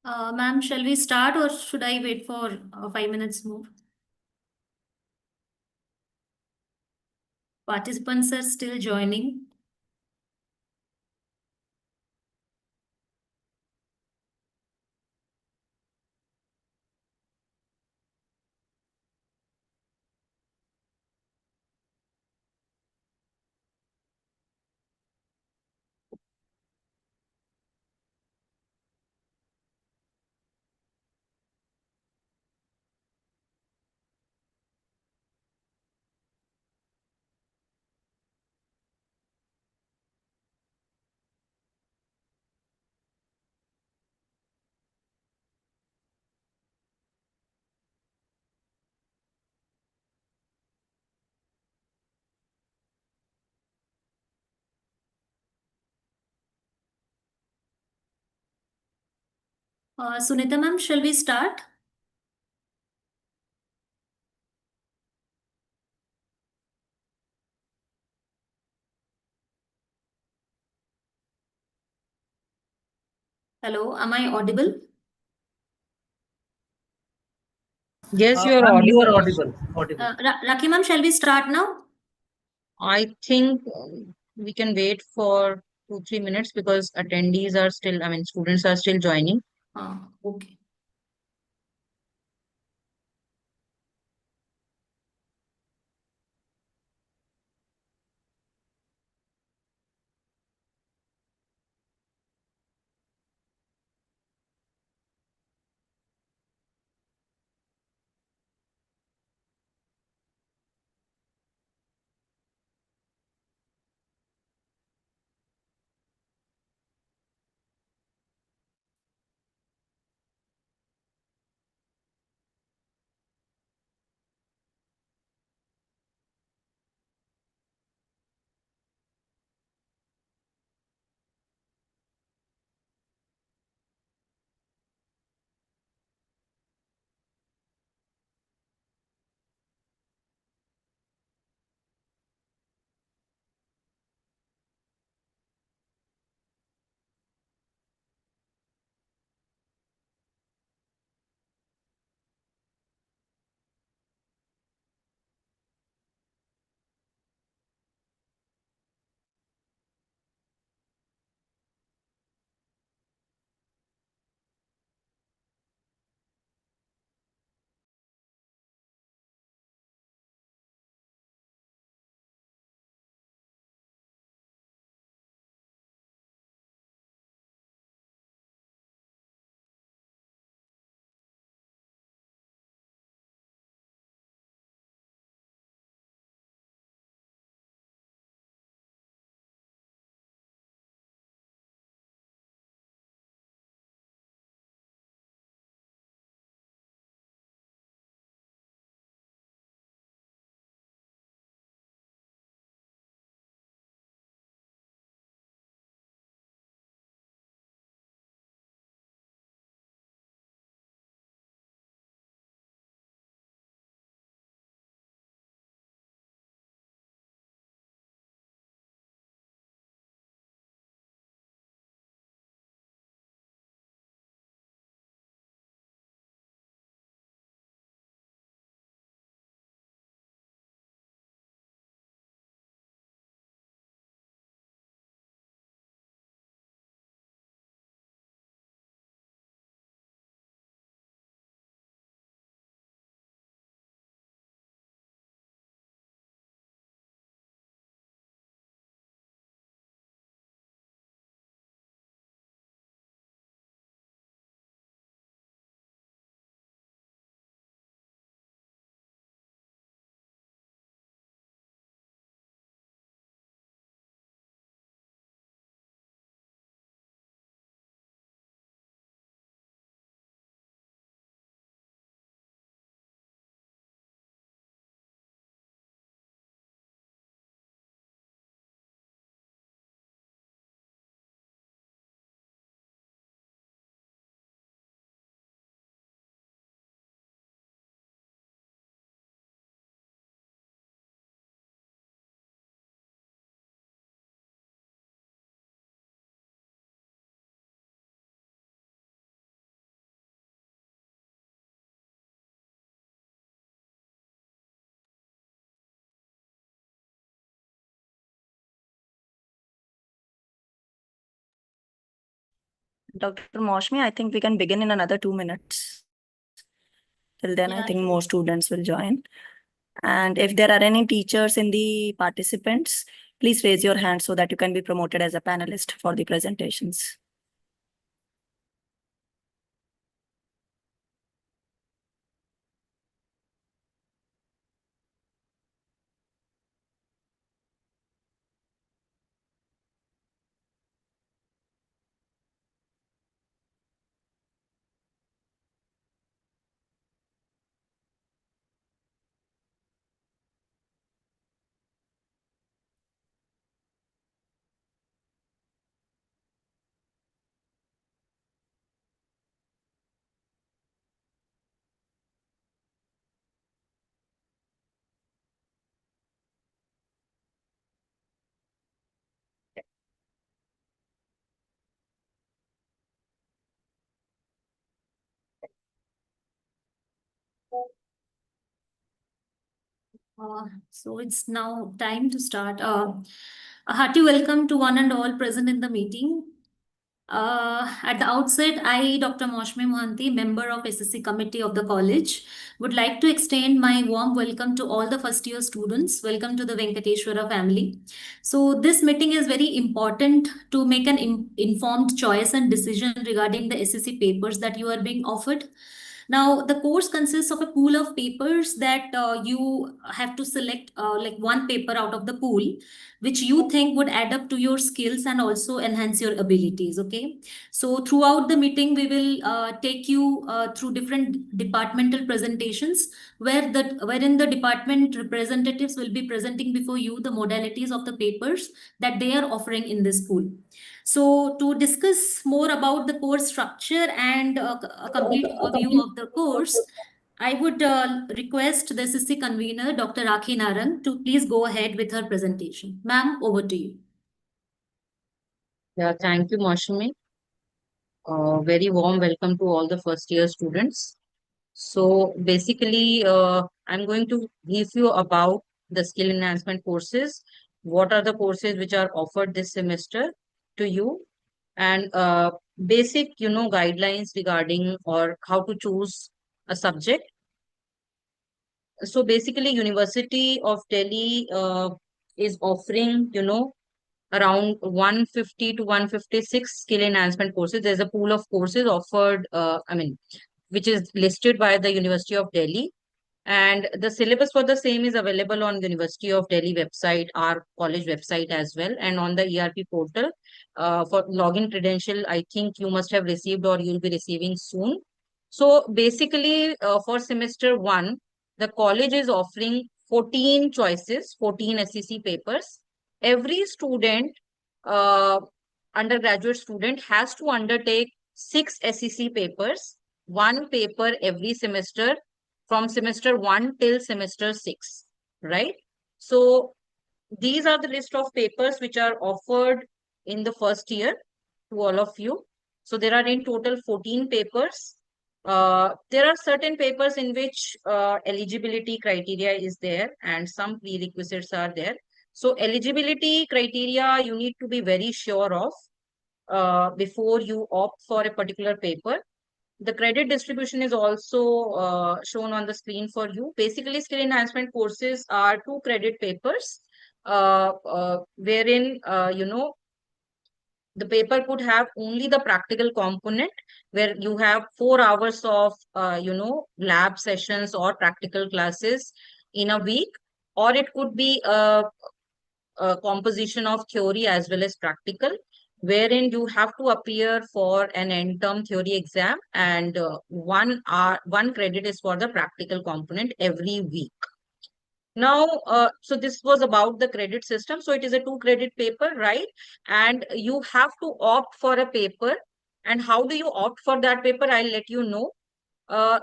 Ma'am, shall we start or should I wait for 5 minutes more? Participants are still joining. Sunita ma'am, shall we start? Hello, am I audible? Yes, you are Ma'am, you are audible. audible. Rakhi ma'am, shall we start now? I think we can wait for 2-3 minutes because attendees are still, I mean, students are still joining. Okay. Dr. Moshmi, I think we can begin in another 2 minutes. Till then, I Yeah, think sure. more students will join. And if there are any teachers in the participants, please raise your hand so that you can be promoted as a panelist for the presentations. So it's now time to start. A hearty welcome to one and all present in the meeting. At the outset, I, Dr. Moshme Mohanty, member of SSC committee of the college, would like to extend my warm welcome to all the first year students. Welcome to the Venkateshwara family. So this meeting is very important to make an informed choice and decision regarding the SSC papers that you are being offered. Now, the course consists of a pool of papers that you have to select like one paper out of the pool, which you think would add up to your skills and also enhance your abilities. Okay. So, throughout the meeting, we will take you through different departmental presentations wherein the department representatives will be presenting before you the modalities of the papers that they are offering in this pool. So, to discuss more about the course structure and a complete overview of the course, I would request the SSC convener, Dr. Rakhi Narang, to please go ahead with her presentation. Ma'am, over to you. Yeah, thank you, Mashumi. Very warm welcome to all the first year students. So basically, I'm going to brief you about the skill enhancement courses. What are the courses which are offered this semester to you, and basic, guidelines regarding or how to choose a subject. So basically, University of Delhi is offering, around 150 to 156 skill enhancement courses. There's a pool of courses offered, which is listed by the University of Delhi. And the syllabus for the same is available on University of Delhi website, our college website as well, and on the ERP portal. For login credential, I think you must have received or you'll be receiving soon. So basically, for semester one, the college is offering 14 choices, 14 SEC papers. Every student, uh, undergraduate student, has to undertake 6 SEC papers, one paper every semester from semester 1 till semester 6, right? So these are the list of papers which are offered in the first year to all of you. So there are in total 14 papers. There are certain papers in which eligibility criteria is there and some prerequisites are there. So eligibility criteria you need to be very sure of before you opt for a particular paper. The credit distribution is also shown on the screen for you. Basically, skill enhancement courses are 2 credit papers, wherein, the paper could have only the practical component, where you have 4 hours of, lab sessions or practical classes in a week, or it could be a composition of theory as well as practical, wherein you have to appear for an end term theory exam, and 1 credit is for the practical component every week. Now, so this was about the credit system. So it is a 2 credit paper, right? And you have to opt for a paper. And how do you opt for that paper? I'll let you know.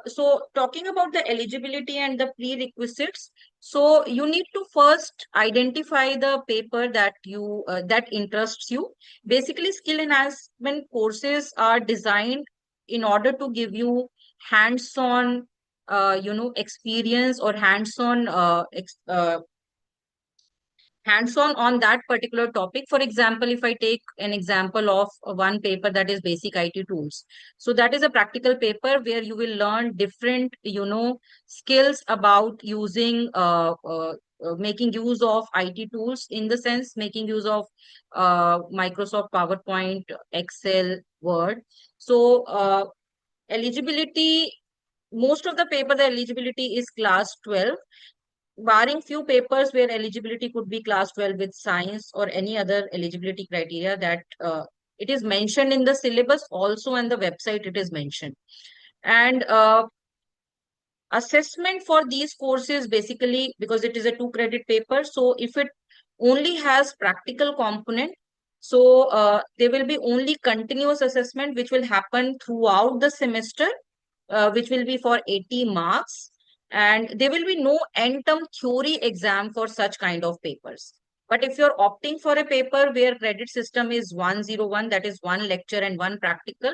So talking about the eligibility and the prerequisites, so you need to first identify the paper that you that interests you. Basically, skill enhancement courses are designed in order to give you hands-on, experience or hands-on hands-on on that particular topic. For example, if I take an example of one paper that is basic IT tools. So that is a practical paper where you will learn different, skills about using, making use of IT tools, in the sense making use of Microsoft PowerPoint, Excel, Word. So eligibility, most of the paper, the eligibility is class 12, barring few papers where eligibility could be class 12 with science or any other eligibility criteria that it is mentioned in the syllabus also, and the website it is mentioned. And assessment for these courses, basically, because it is a 2 credit paper, so if it only has practical component, so there will be only continuous assessment which will happen throughout the semester, which will be for 80 marks. And there will be no end-term theory exam for such kind of papers. But if you're opting for a paper where credit system is 101, that is 1 lecture and 1 practical,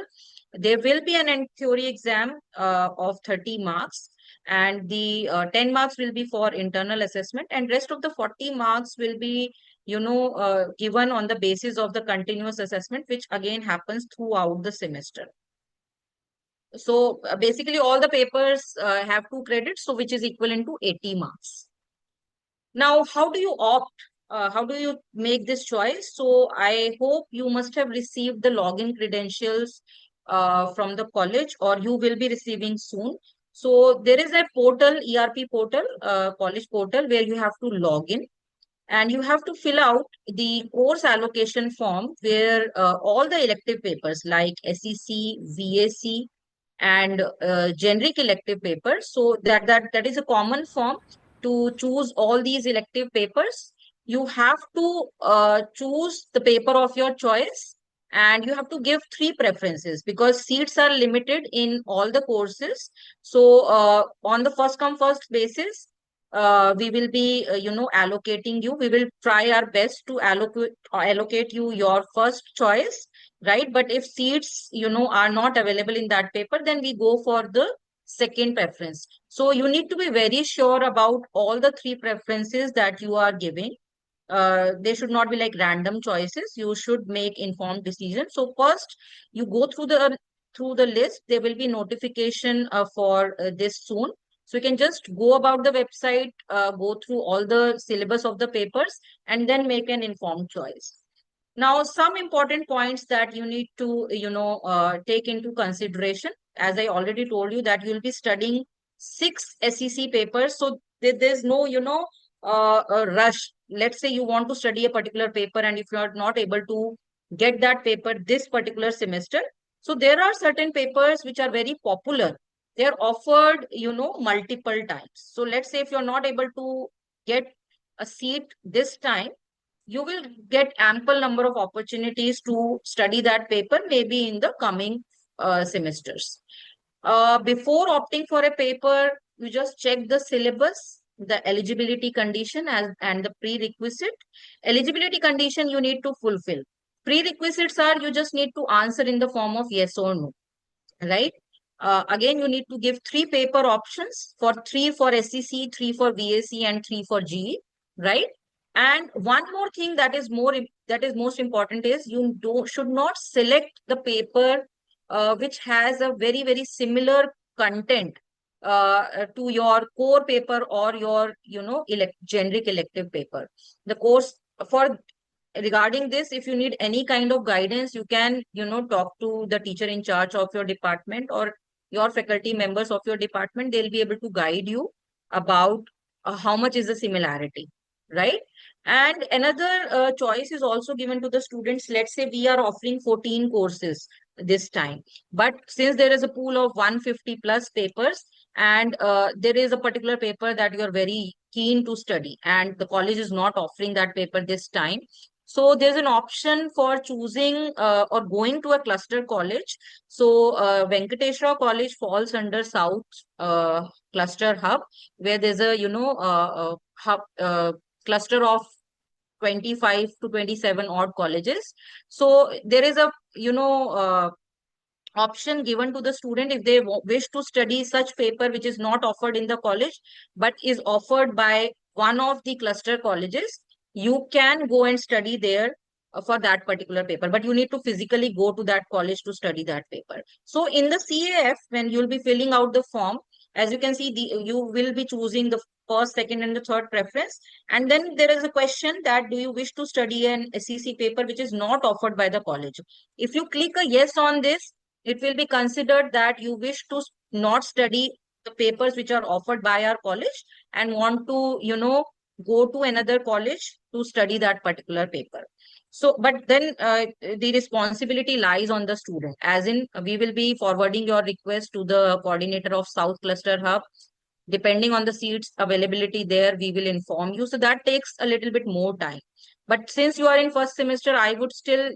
there will be an end theory exam of 30 marks. And the 10 marks will be for internal assessment, and rest of the 40 marks will be, given on the basis of the continuous assessment, which again happens throughout the semester. So basically all the papers have 2 credits, so which is equivalent to 80 marks. Now, how do you opt? How do you make this choice? So I hope you must have received the login credentials from the college, or you will be receiving soon. So there is a portal, ERP portal, college portal, where you have to log in. And you have to fill out the course allocation form where all the elective papers like SEC, VAC, and generic elective papers. So that is a common form to choose all these elective papers. You have to choose the paper of your choice, and you have to give 3 preferences because seats are limited in all the courses. So on the first come first basis, we will be allocating you. We will try our best to allocate you your first choice, right? But if seats are not available in that paper, then we go for the second preference. So you need to be very sure about all the 3 preferences that you are giving. They should not be like random choices. You should make informed decisions. So first you go through the list. There will be notification for this soon. So you can just go about the website, go through all the syllabus of the papers, and then make an informed choice. Now, some important points that you need to, take into consideration. As I already told you that you'll be studying 6 SEC papers. So there's no, a rush. Let's say you want to study a particular paper, and if you are not able to get that paper this particular semester, so there are certain papers which are very popular. They're offered, multiple times. So let's say if you're not able to get a seat this time, you will get ample number of opportunities to study that paper maybe in the coming semesters. Before opting for a paper, you just check the syllabus, the eligibility condition and the prerequisite. Eligibility condition you need to fulfill. Prerequisites are you just need to answer in the form of yes or no, right? Again, you need to give 3 paper options, 3 for SEC, 3 for VAC, and 3 for GE, right? And one more thing that is most important is you should not select the paper which has a very, very similar content to your core paper or your, generic elective paper. The course for regarding this, if you need any kind of guidance, you can, talk to the teacher in charge of your department or your faculty members of your department. They'll be able to guide you about how much is the similarity, right? And another choice is also given to the students. Let's say we are offering 14 courses this time, but since there is a pool of 150 plus papers, and there is a particular paper that you are very keen to study, and the college is not offering that paper this time, so there's an option for choosing or going to a cluster college. So Venkateshwara College falls under South Cluster Hub, where there's a hub cluster of 25 to 27 odd colleges. So there is a option given to the student if they wish to study such paper which is not offered in the college but is offered by one of the cluster colleges. you can go and study there for that particular paper, but you need to physically go to that college to study that paper. So in the CAF, when you'll be filling out the form, as you can see, you will be choosing the first, second, and the third preference. And then there is a question that do you wish to study an SEC paper which is not offered by the college? If you click a yes on this, it will be considered that you wish to not study the papers which are offered by our college and want to, go to another college to study that particular paper. So, but then the responsibility lies on the student, as in we will be forwarding your request to the coordinator of South Cluster Hub. Depending on the seats availability there, we will inform you. So that takes a little bit more time. But since you are in first semester, I would still,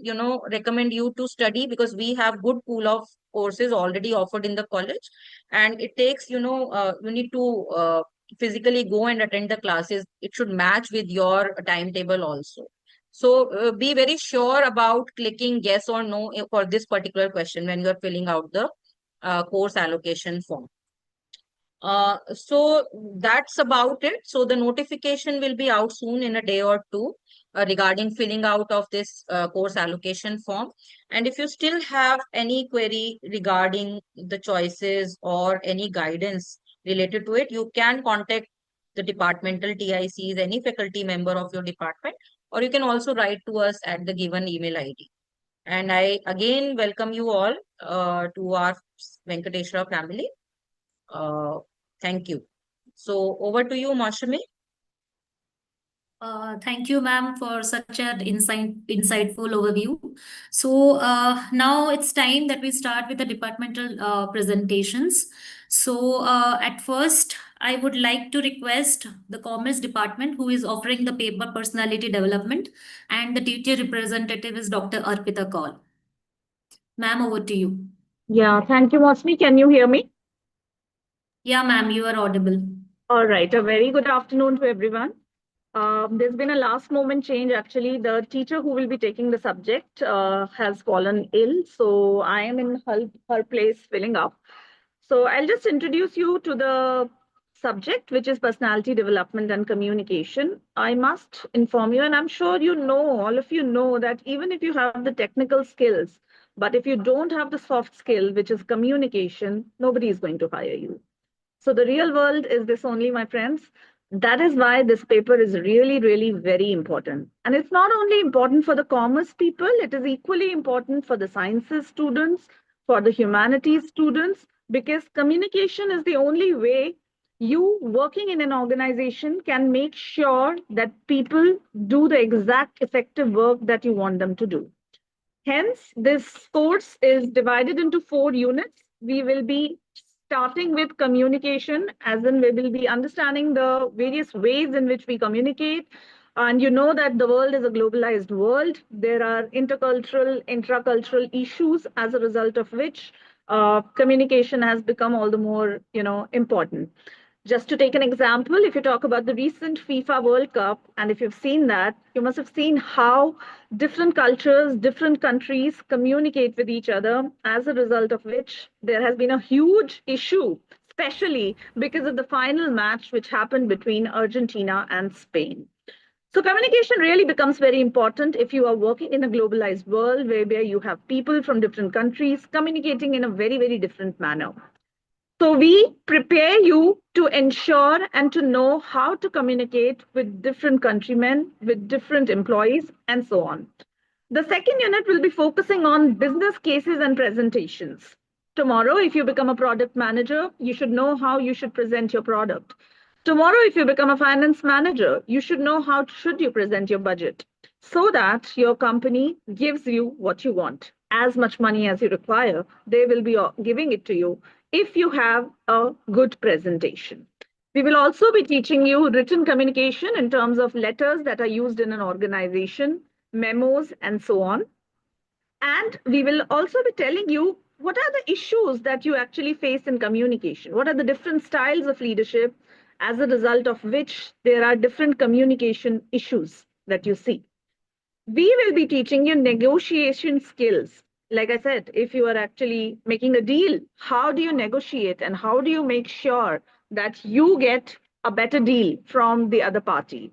recommend you to study, because we have good pool of courses already offered in the college. And it takes, you need to physically go and attend the classes. It should match with your timetable also. So be very sure about clicking yes or no for this particular question when you are filling out the course allocation form. So that's about it. So the notification will be out soon in a day or two regarding filling out of this course allocation form. And if you still have any query regarding the choices or any guidance related to it, you can contact the departmental TICs, any faculty member of your department, or you can also write to us at the given email ID. And I again welcome you all to our Venkateshwara family. Thank you. So over to you, Mashami. Thank you, ma'am, for such an insightful overview. So now it's time that we start with the departmental presentations. So at first, I would like to request the Commerce Department, who is offering the paper personality development, and the teacher representative is Dr. Arpita Kaul. Ma'am, over to you. Yeah, thank you, Mosmi. Can you hear me? Yeah, ma'am, you are audible. All right, a very good afternoon to everyone. There's been a last moment change. Actually, the teacher who will be taking the subject has fallen ill. So I am in her place filling up. So I'll just introduce you to the subject, which is personality development and communication. I must inform you, and I'm sure you know, all of you know, that even if you have the technical skills, but if you don't have the soft skill, which is communication, nobody is going to hire you. So the real world is this only, my friends. That is why this paper is really, really very important. And it's not only important for the commerce people, it is equally important for the sciences students, for the humanities students, because communication is the only way you working in an organization can make sure that people do the exact effective work that you want them to do. Hence, this course is divided into 4 units. We will be starting with communication, as in we will be understanding the various ways in which we communicate. And you know that the world is a globalized world. There are intercultural, intracultural issues, as a result of which communication has become all the more, important. Just to take an example, if you talk about the recent FIFA World Cup, and if you've seen that, you must have seen how different cultures, different countries communicate with each other, as a result of which there has been a huge issue, especially because of the final match which happened between Argentina and Spain. So communication really becomes very important if you are working in a globalized world where you have people from different countries communicating in a very, very different manner. So we prepare you to ensure and to know how to communicate with different countrymen, with different employees, and so on. The second unit will be focusing on business cases and presentations. Tomorrow, if you become a product manager, you should know how you should present your product. Tomorrow, if you become a finance manager, you should know how should you present your budget so that your company gives you what you want. As much money as you require, they will be giving it to you if you have a good presentation. We will also be teaching you written communication in terms of letters that are used in an organization, memos, and so on. And we will also be telling you what are the issues that you actually face in communication. What are the different styles of leadership, as a result of which there are different communication issues that you see. We will be teaching you negotiation skills. Like I said, if you are actually making a deal, how do you negotiate and how do you make sure that you get a better deal from the other party?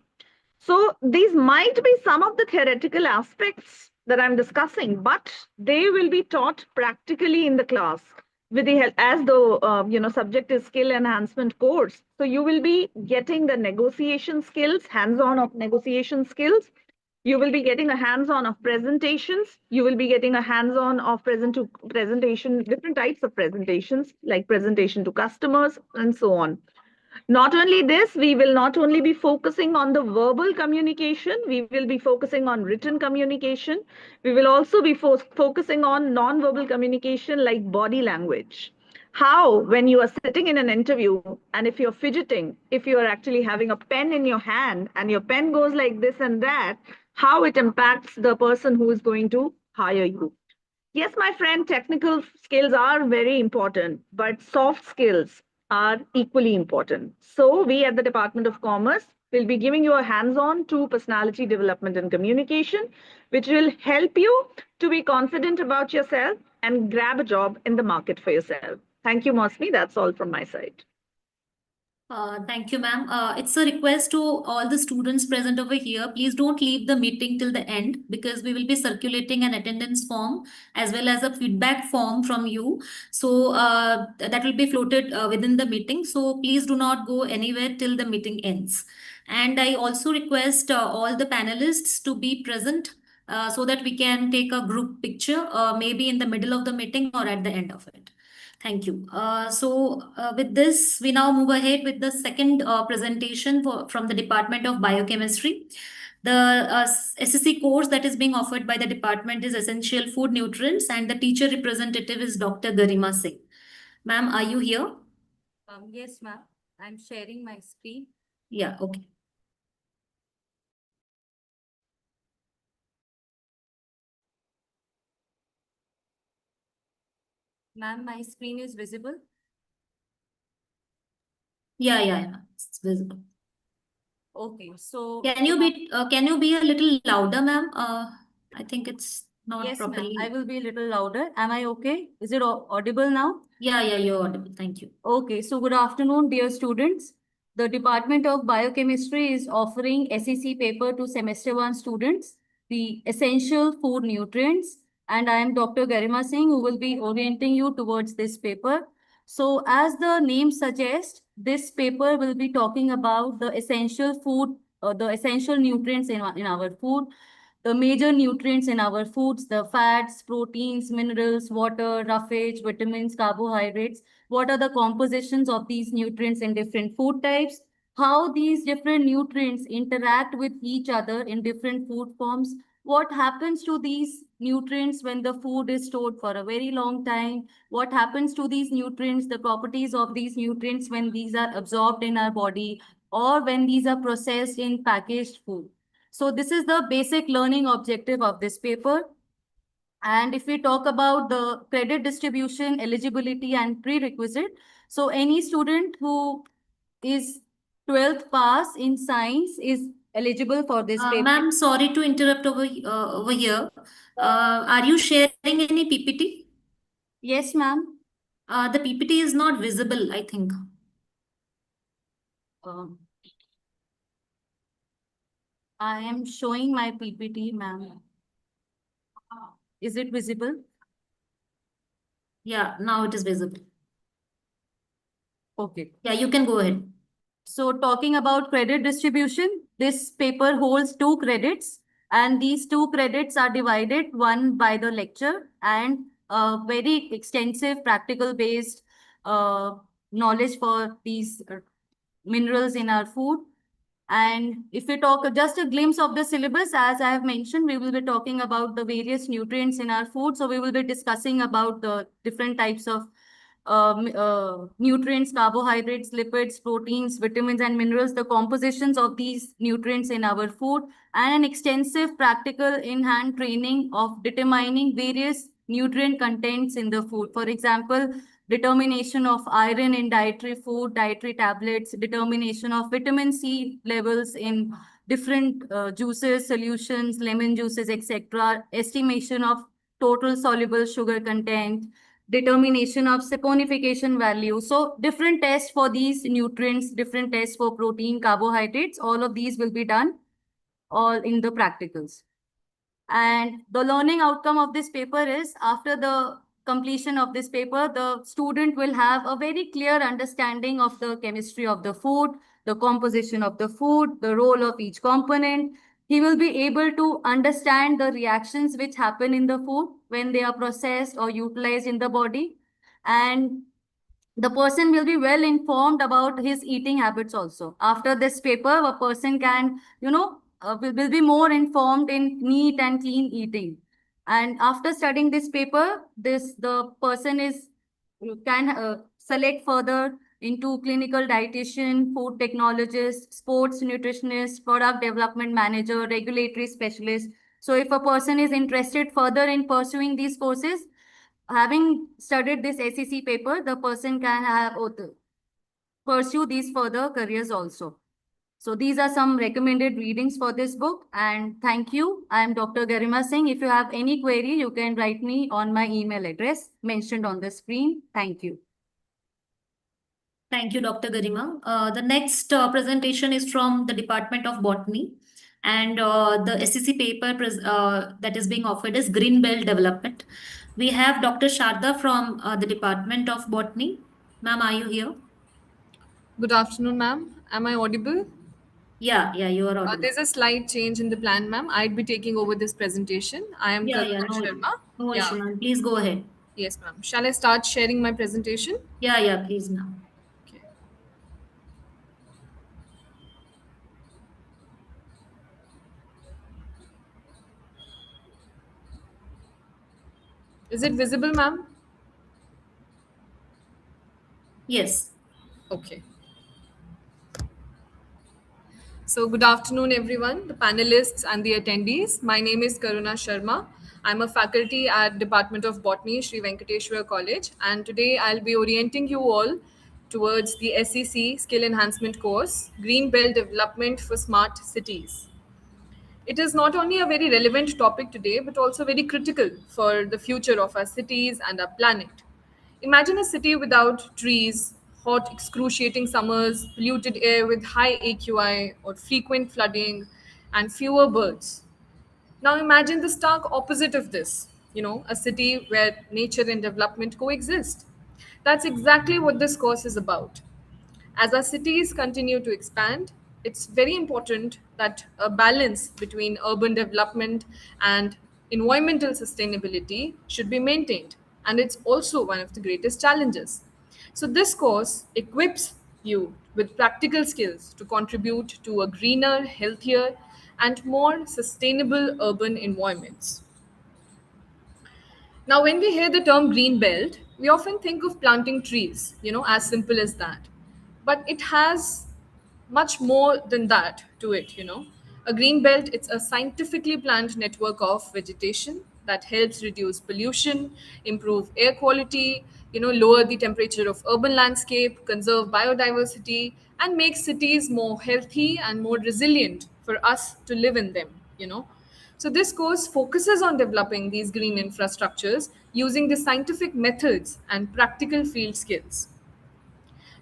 So these might be some of the theoretical aspects that I'm discussing, but they will be taught practically in the class with the help, as the subject is skill enhancement course. So you will be getting the negotiation skills, hands-on of negotiation skills. You will be getting a hands-on of presentations. You will be getting a hands-on of presentation, different types of presentations, like presentation to customers and so on. Not only this, we will not only be focusing on the verbal communication, we will be focusing on written communication. We will also be focusing on non-verbal communication like body language. How, when you are sitting in an interview and if you're fidgeting, if you're actually having a pen in your hand and your pen goes like this and that, how it impacts the person who is going to hire you. Yes, my friend, technical skills are very important, but soft skills are equally important. So we at the Department of Commerce will be giving you a hands-on to personality development and communication, which will help you to be confident about yourself and grab a job in the market for yourself. Thank you, Mosmi. That's all from my side. Thank you, ma'am. It's a request to all the students present over here. Please don't leave the meeting till the end because we will be circulating an attendance form as well as a feedback form from you. So that will be floated within the meeting. So please do not go anywhere till the meeting ends. And I also request all the panelists to be present so that we can take a group picture, maybe in the middle of the meeting or at the end of it. Thank you. With this, we now move ahead with the second presentation from the Department of Biochemistry. The SSC course that is being offered by the department is Essential Food Nutrients, and the teacher representative is Dr. Garima Singh. Ma'am, are you here? Yes, ma'am. I'm sharing my screen. Yeah, okay. Ma'am, my screen is visible. Yeah. It's visible. Okay, so Can you be a little louder, ma'am? I think it's not yes, ma'am. properly. I will be a little louder. Am I okay? Is it audible now? Yeah, you're audible. Thank you. Okay, so good afternoon, dear students. The Department of Biochemistry is offering SEC paper to semester 1 students, the essential food nutrients, and I am Dr. Garima Singh, who will be orienting you towards this paper. So as the name suggests, this paper will be talking about the essential food, the essential nutrients in our food, the major nutrients in our foods, the fats, proteins, minerals, water, roughage, vitamins, carbohydrates. What are the compositions of these nutrients in different food types? How these different nutrients interact with each other in different food forms? What happens to these nutrients when the food is stored for a very long time? What happens to these nutrients, the properties of these nutrients when these are absorbed in our body or when these are processed in packaged food? So this is the basic learning objective of this paper. And if we talk about the credit distribution, eligibility and prerequisite, so any student who is 12th pass in science is eligible for this paper. Ma'am, sorry to interrupt over here. Are you sharing any PPT? Yes, ma'am. The PPT is not visible, I think. I am showing my PPT, ma'am. Is it visible? Yeah, now it is visible. Okay. Yeah, you can go ahead. So talking about credit distribution, this paper holds 2 credits and these 2 credits are divided, one by the lecture and very extensive practical based knowledge for these minerals in our food. And if we talk just a glimpse of the syllabus, as I have mentioned, we will be talking about the various nutrients in our food. So we will be discussing about the different types of nutrients, carbohydrates, lipids, proteins, vitamins, and minerals, the compositions of these nutrients in our food, and an extensive practical in-hand training of determining various nutrient contents in the food. For example, determination of iron in dietary food, dietary tablets, determination of vitamin C levels in different juices, solutions, lemon juices, etc., estimation of total soluble sugar content, determination of saponification value. So different tests for these nutrients, different tests for protein, carbohydrates, all of these will be done all in the practicals. And the learning outcome of this paper is, after the completion of this paper, the student will have a very clear understanding of the chemistry of the food, the composition of the food, the role of each component. He will be able to understand the reactions which happen in the food when they are processed or utilized in the body. And the person will be well informed about his eating habits also. After this paper, a person can, will be more informed in neat and clean eating. And after studying this paper, the person is can select further into clinical dietitian, food technologist, sports nutritionist, product development manager, regulatory specialist. So if a person is interested further in pursuing these courses, having studied this SEC paper, the person can pursue these further careers also. So these are some recommended readings for this book. And thank you. I am Dr. Garima Singh. If you have any query, you can write me on my email address mentioned on the screen. Thank you. Thank you, Dr. Garima. The next presentation is from the Department of Botany. And the SEC paper that is being offered is Green Belt Development. We have Dr. Sharda from the Department of Botany. Ma'am, are you here? Good afternoon, ma'am. Am I audible? Yeah, you are audible. There's a slight change in the plan, ma'am. I'd be taking over this presentation. I am Karuna Sharma. No issue, ma'am. Please go ahead. Yes, ma'am. Shall I start sharing my presentation? Yeah, please, ma'am. Okay. Is it visible, ma'am? Yes. Okay. So good afternoon, everyone, the panelists and the attendees. My name is Karuna Sharma. I'm a faculty at Department of Botany, Sri Venkateshwara College, and today I'll be orienting you all towards the SEC Skill Enhancement course, Green Belt Development for Smart Cities. It is not only a very relevant topic today, but also very critical for the future of our cities and our planet. Imagine a city without trees, hot, excruciating summers, polluted air with high AQI or frequent flooding, and fewer birds. Now imagine the stark opposite of this, a city where nature and development coexist. That's exactly what this course is about. As our cities continue to expand, it's very important that a balance between urban development and environmental sustainability should be maintained. And it's also one of the greatest challenges. So, this course equips you with practical skills to contribute to a greener, healthier, and more sustainable urban environments. Now, when we hear the term green belt, we often think of planting trees, as simple as that. But it has much more than that to it. A green belt, it's a scientifically planned network of vegetation that helps reduce pollution, improve air quality, lower the temperature of urban landscape, conserve biodiversity, and make cities more healthy and more resilient for us to live in them. So this course focuses on developing these green infrastructures using the scientific methods and practical field skills.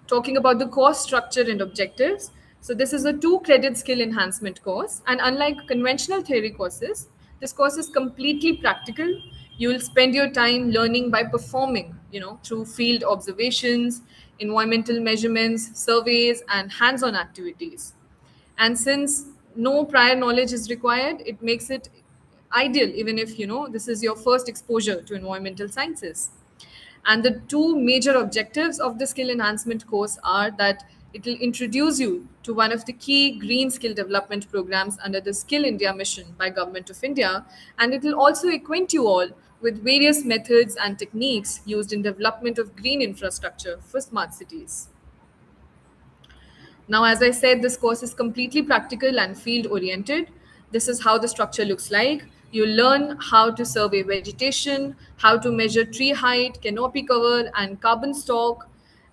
Talking about the course structure and objectives, so this is a 2-credit skill enhancement course, and unlike conventional theory courses, this course is completely practical. You will spend your time learning by performing, through field observations, environmental measurements, surveys, and hands-on activities. And since no prior knowledge is required, it makes it ideal even if this is your first exposure to environmental sciences. And the two major objectives of the skill enhancement course are that it will introduce you to one of the key green skill development programs under the Skill India mission by Government of India, and it will also acquaint you all with various methods and techniques used in development of green infrastructure for smart cities. Now, as I said, this course is completely practical and field oriented. This is how the structure looks like. You learn how to survey vegetation, how to measure tree height, canopy cover, and carbon stock.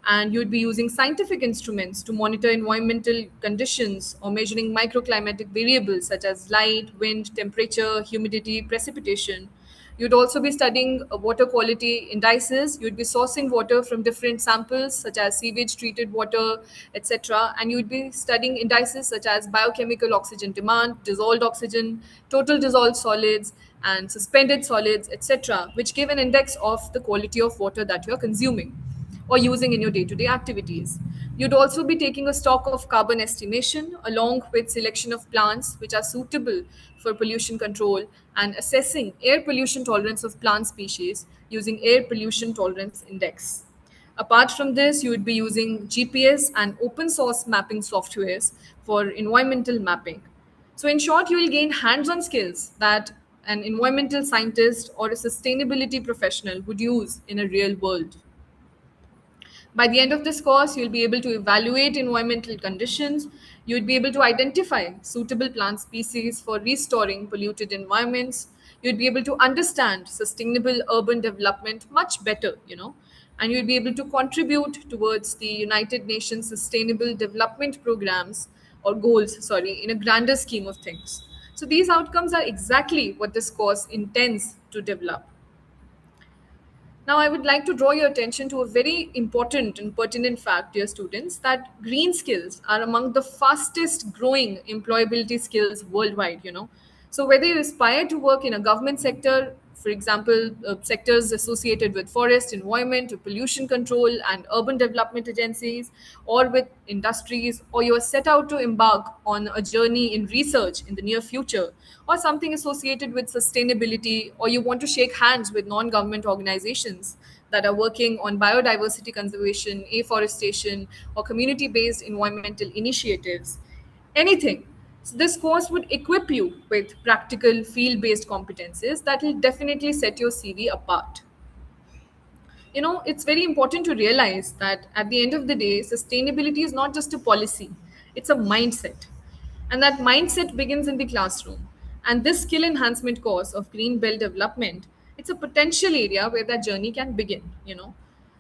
And you'd be using scientific instruments to monitor environmental conditions or measuring microclimatic variables such as light, wind, temperature, humidity, precipitation. You'd also be studying water quality indices. You'd be sourcing water from different samples, such as sewage treated water, etc. And you'd be studying indices such as biochemical oxygen demand, dissolved oxygen, total dissolved solids, and suspended solids, etc., which give an index of the quality of water that you're consuming or using in your day-to-day activities. You'd also be taking a stock of carbon estimation along with selection of plants which are suitable for pollution control and assessing air pollution tolerance of plant species using air pollution tolerance index. Apart from this, you would be using GPS and open source mapping softwares for environmental mapping. So, in short, you will gain hands on skills that an environmental scientist or a sustainability professional would use in a real world. By the end of this course, you'll be able to evaluate environmental conditions. You'd be able to identify suitable plant species for restoring polluted environments. You'd be able to understand sustainable urban development much better, and you'd be able to contribute towards the United Nations Sustainable Development Programs or goals, sorry, in a grander scheme of things. So these outcomes are exactly what this course intends to develop. Now, I would like to draw your attention to a very important and pertinent fact, dear students, that green skills are among the fastest growing employability skills worldwide, So, whether you aspire to work in a government sector, for example, sectors associated with forest, environment, or pollution control, and urban development agencies, or with industries, or you are set out to embark on a journey in research in the near future, or something associated with sustainability, or you want to shake hands with non government organizations that are working on biodiversity conservation, afforestation, or community based environmental initiatives, anything. So this course would equip you with practical field based competencies that will definitely set your CV apart. It's very important to realize that at the end of the day, sustainability is not just a policy, it's a mindset. And that mindset begins in the classroom. And this skill enhancement course of green belt development, it's a potential area where that journey can begin.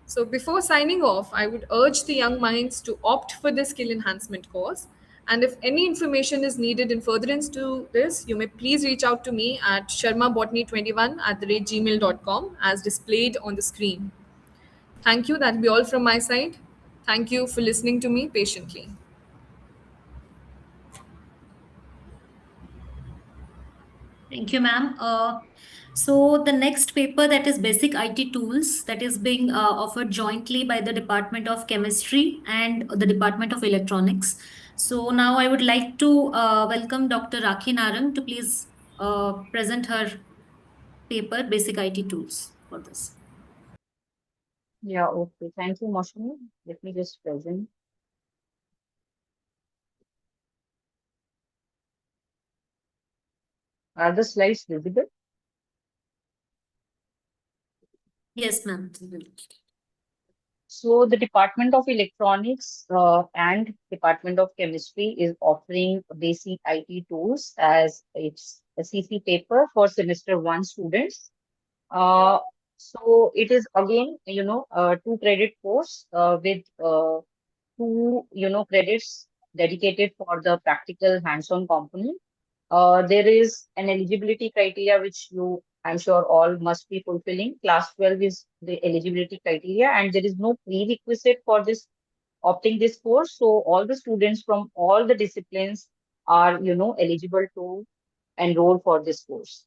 So before signing off, I would urge the young minds to opt for this skill enhancement course. And if any information is needed in furtherance to this, you may please reach out to me at sharmabotany21@gmail.com as displayed on the screen. Thank you. That'll be all from my side. Thank you for listening to me patiently. Thank you, ma'am. So the next paper, that is Basic IT Tools, that is being offered jointly by the Department of Chemistry and the Department of Electronics. So now I would like to welcome Dr. Rakhi Narang to please present her paper, Basic IT Tools, for this. Yeah, okay. Thank you, Moshmi. Let me just present. Are the slides visible? Yes, ma'am. So the Department of Electronics and Department of Chemistry is offering basic IT tools as its a CC paper for semester 1 students. Uh, so it is again, 2 credit course with 2, credits dedicated for the practical hands-on component. There is an eligibility criteria which I'm sure, all must be fulfilling. Class 12 is the eligibility criteria, and there is no prerequisite for this opting this course. So all the students from all the disciplines are, eligible to enroll for this course.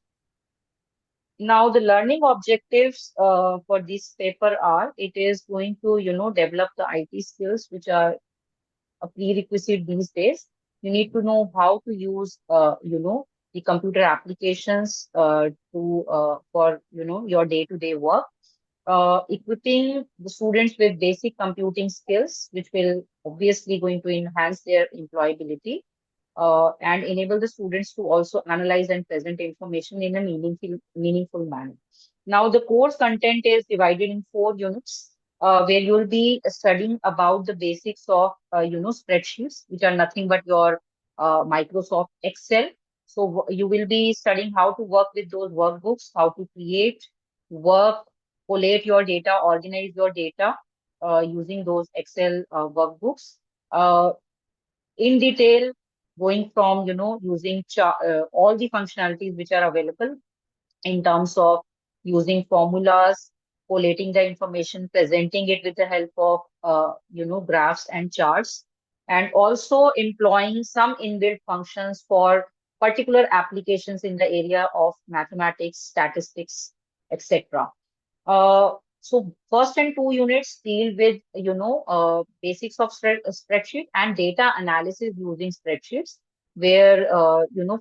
Now, the learning objectives for this paper are, it is going to, develop the IT skills, which are a prerequisite these days. You need to know how to use, the computer applications for, your day-to-day work. Equipping the students with basic computing skills, which will obviously going to enhance their employability and enable the students to also analyze and present information in a meaningful manner. Now, the course content is divided in 4 units, where you'll be studying about the basics of, spreadsheets, which are nothing but your Microsoft Excel. So you will be studying how to work with those workbooks, how to create, work, collate your data, organize your data using those Excel workbooks. In detail, going from, using all the functionalities which are available in terms of using formulas, collating the information, presenting it with the help of, graphs and charts, and also employing some inbuilt functions for particular applications in the area of mathematics, statistics, etc. So first and two units deal with, basics of spreadsheet and data analysis using spreadsheets, where,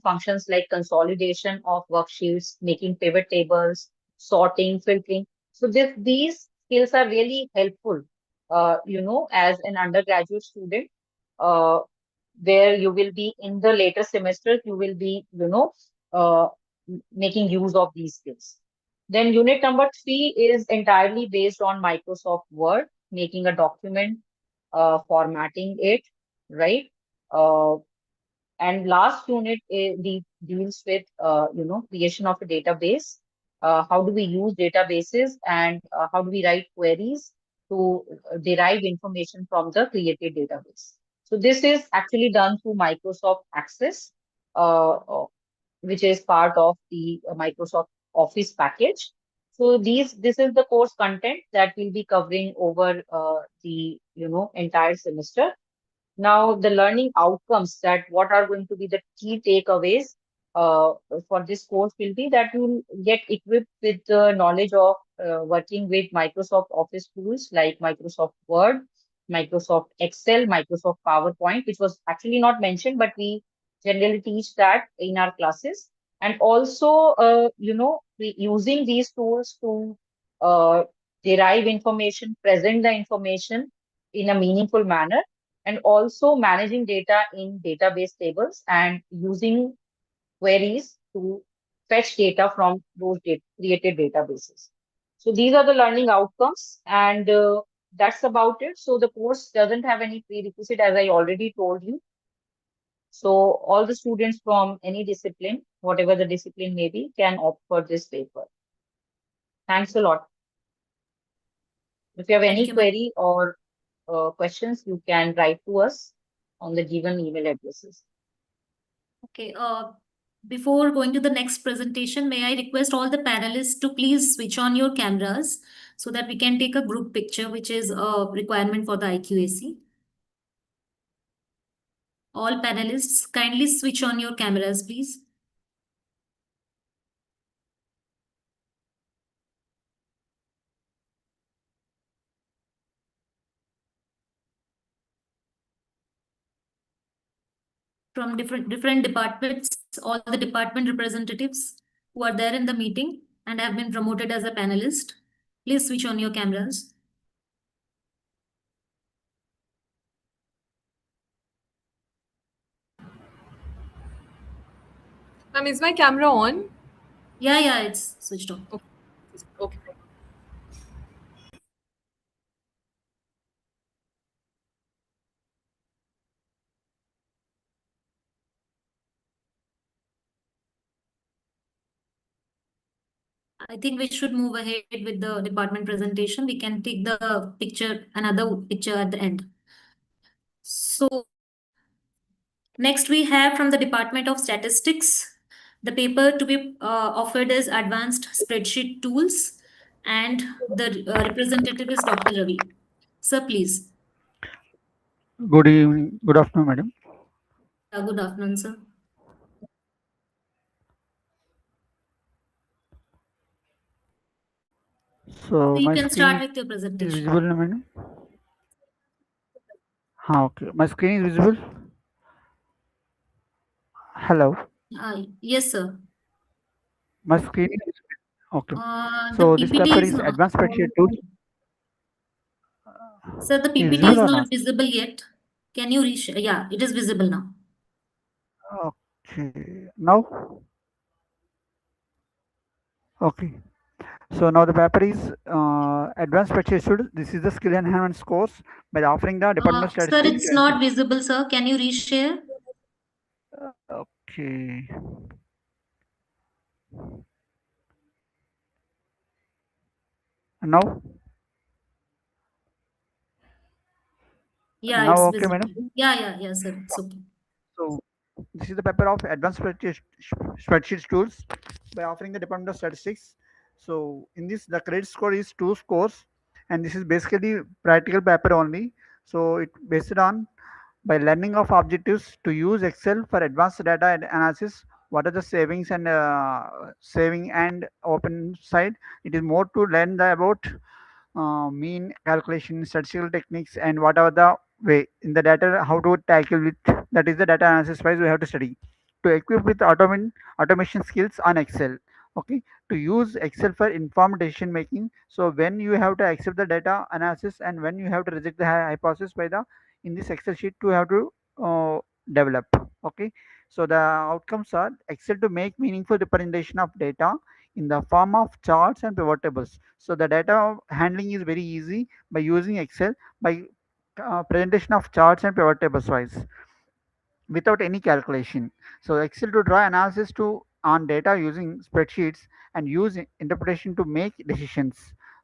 functions like consolidation of worksheets, making pivot tables, sorting, filtering. So these skills are really helpful, as an undergraduate student, uh, where you will be in the later semesters, you will be, making use of these skills. Then unit number 3 is entirely based on Microsoft Word, making a document, formatting it, right? Uh, and last unit deals with, creation of a database. How do we use databases, and how do we write queries to derive information from the created database? So this is actually done through Microsoft Access, which is part of the Microsoft Office package. So this is the course content that we'll be covering over the entire semester. Now, the learning outcomes, that what are going to be the key takeaways uh, for this course will be that you will get equipped with the knowledge of working with Microsoft Office tools like Microsoft Word, Microsoft Excel, Microsoft PowerPoint, which was actually not mentioned, but we generally teach that in our classes. And also, using these tools to uh, derive information, present the information in a meaningful manner, and also managing data in database tables and using queries to fetch data from those created databases. So these are the learning outcomes, and that's about it. So the course doesn't have any prerequisite, as I already told you. So all the students from any discipline, whatever the discipline may be, can opt for this paper. Thanks a lot. If you have any Thank you, ma'am. query or questions, you can write to us on the given email addresses. Okay, before going to the next presentation, may I request all the panelists to please switch on your cameras so that we can take a group picture, which is a requirement for the IQAC. All panelists, kindly switch on your cameras, please. From different departments, all the department representatives who are there in the meeting and have been promoted as a panelist, please switch on your cameras. Ma'am, is my camera on? Yeah, it's switched on. Okay. I think we should move ahead with the department presentation. We can take the picture, another picture at the end. So next we have from the Department of Statistics, the paper to be offered is Advanced Spreadsheet Tools, and the representative is Dr. Ravi. Sir, please. Good evening, good afternoon, madam. Good afternoon, sir. So You my can screen start with your is presentation. visible now, madam. Okay, my screen is visible. Hello, Yes, sir. my screen is okay. The So this PPT paper is is not, advanced spreadsheet tools. sir, the Is PPT visible is or not not? visible yet. Can you reshare? Yeah, it is visible now. Okay, now okay. So now the paper is advanced spreadsheet tools. This is the skill enhancement course by offering the Department of Sir, Statistics. it's not visible, sir. Can you reshare? Okay. And now? Yeah, Now it's okay, visible. madam. Yeah, sir. It's okay. So this is the paper of advanced spreadsheet tools by offering the Department of Statistics. So in this, the credit score is 2 scores, and this is basically practical paper only. So it based on by learning of objectives to use Excel for advanced data analysis. What are the savings and saving and open side? It is more to learn about mean calculation, statistical techniques, and whatever the way in the data how to tackle it. That is the data analysis wise we have to study to equip with automation skills on Excel. Okay, to use Excel for informed decision making. So when you have to accept the data analysis and when you have to reject the hypothesis by the in this Excel sheet to have to uh, develop. Okay, so the outcomes are Excel to make meaningful representation of data in the form of charts and pivot tables. So the data handling is very easy by using Excel by presentation of charts and pivot tables wise without any calculation. So Excel to draw analysis to on data using spreadsheets and use interpretation to make decisions.